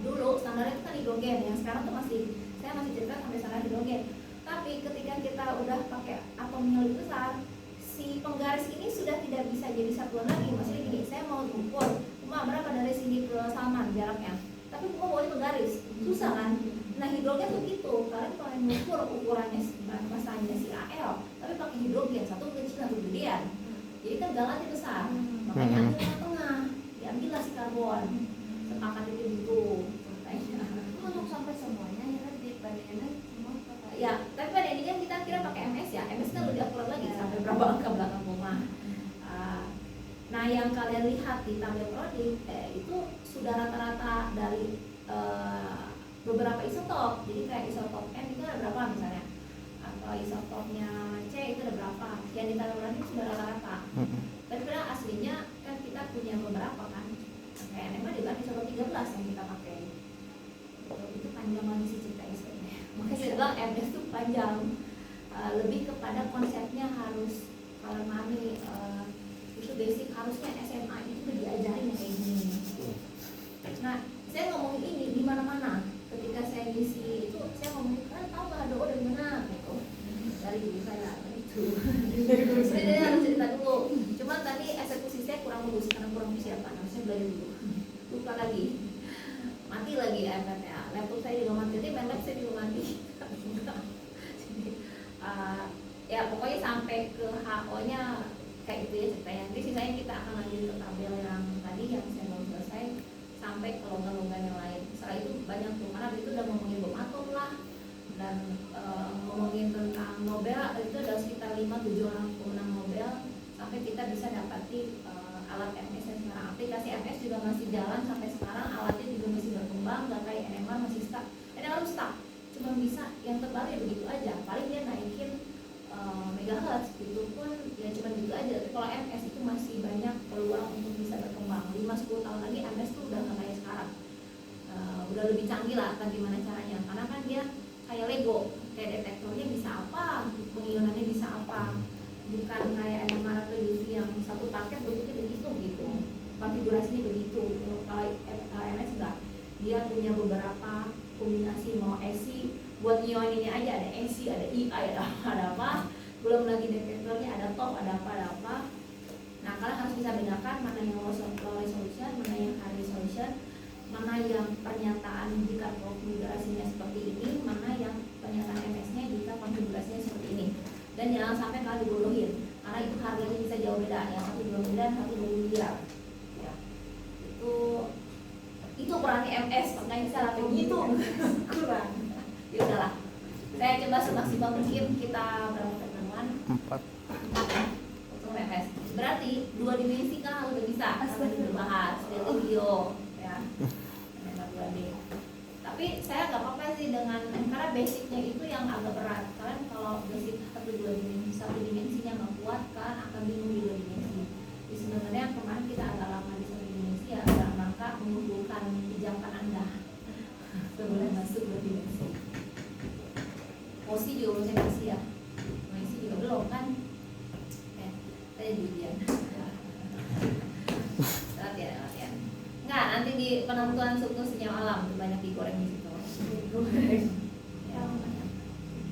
Dulu standarnya itu kan hidrogen, yang sekarang tuh saya masih cerita sampai standar hidrogen. Tapi ketika kita udah pakai atom yang lebih besar, si penggaris ini sudah tidak bisa jadi satuan lagi. Maksudnya gini, saya mau mengukur berapa dari sini ke Salman jaraknya, tapi kok boleh penggaris, susah kan? Nah hidrogen tuh gitu, kalian kalau yang mengukur ukurannya masanya si Al, tapi pakai hidrogen, satu kecil satu gedean, jadi kan galannya besar, makanya ambil tengah, diambillah si karbon, sepakat itu gitu. Untuk sampai semuanya ya kan dibandingkan semua Ya, tapi pada ini kan kita kira pakai MS ya, MS kan lebih akurat lagi sampai berapa angka belakang koma. Nah yang kalian lihat di tabel periodik itu sudah rata-rata dari beberapa isotop. Jadi kayak isotop M itu ada berapa misalnya, atau isotopnya C itu ada berapa, yang di tabel periodik sudah rata-rata. Tapi padahal aslinya kan kita punya beberapa kan, kayak NMA juga isotop 13 yang kita pakai. Itu panjang lagi sih ceritanya sebenarnya. Makanya saya bilang MS itu panjang, lebih kepada konsepnya harus kalau mami itu basic, harusnya SMA itu udah diajarin kayak gini. Nah saya ngomongin ini di mana-mana. Ketika saya ngisi itu saya ngomongin kan tahu nggak H2O dari mana gitu, dari guru saya itu. Saya harus cerita dulu. Cuma tadi eksekusi saya kurang bagus karena kurang persiapan. Harusnya belajar dulu. Lupa lagi. Mati lagi iPad-nya, laptop saya juga mati, jadi main lab saya juga mati. Ya pokoknya sampai ke HO-nya kayak itu ya ceritanya. Nanti sisanya kita akan lanjut ke tabel yang tadi yang saya belum selesai sampai ke logam-logam yang lain. Setelah itu banyak tuh, karena itu udah ngomongin bom atom lah dan ngomongin tentang Nobel, itu ada sekitar 5-7 orang pemenang Nobel sampai kita bisa dapati alat MS yang sekarang. Aplikasi MS juga masih jalan sampai sekarang, alatnya juga masih berkembang. peluang untuk bisa berkembang. 5-10 tahun lagi MS tuh udah nggak kayak sekarang. Udah lebih canggih lah kan gimana caranya, karena kan dia kayak Lego, kayak detektornya bisa apa, pengionannya bisa apa, bukan kayak MR atau UV yang satu paket bentuknya begitu gitu, konfigurasinya begitu. Kalau MS enggak, dia punya beberapa kombinasi, mau AC buat ioninnya aja ada AC, ada I, ada apa, belum lagi detektornya ada top, ada apa. Nah, kalian harus bisa bedakan mana yang low resolution, mana yang high resolution, mana yang pernyataan jika konfigurasinya seperti ini, mana yang pernyataan MS-nya jika konfigurasinya seperti ini. Dan jangan sampai kalian dibodohin, karena itu harganya bisa jauh beda, yang satu 2 miliar, satu 20 miliar. Ya. Itu perannya MS, makanya saya lakuin gitu kurang. Ya udahlah, saya coba semaksimal mungkin kita berapa pertemuan? 4. Untuk MS. Berarti 2 dimensi kan udah bisa, kita dibahas dari video, ya. Memang 2D. Tapi saya nggak apa-apa sih dengan, karena basicnya itu yang agak berat. Kalian kalau basic 1-2 dimensi, 1 dimensinya nggak kuat kan akan bingung di 2 dimensi. Jadi sebenarnya kemarin kita agak lama di 1 dimensi ya, dalam rangka menumbuhkan pijakan Anda sebelum masuk 2 dimensi. Posisi juga belum saya kasih ya, posisi juga belum kan? Saya di ujian. Latihan. Enggak, nanti di penentuan suku senyum alam tuh banyak digoreng di situ.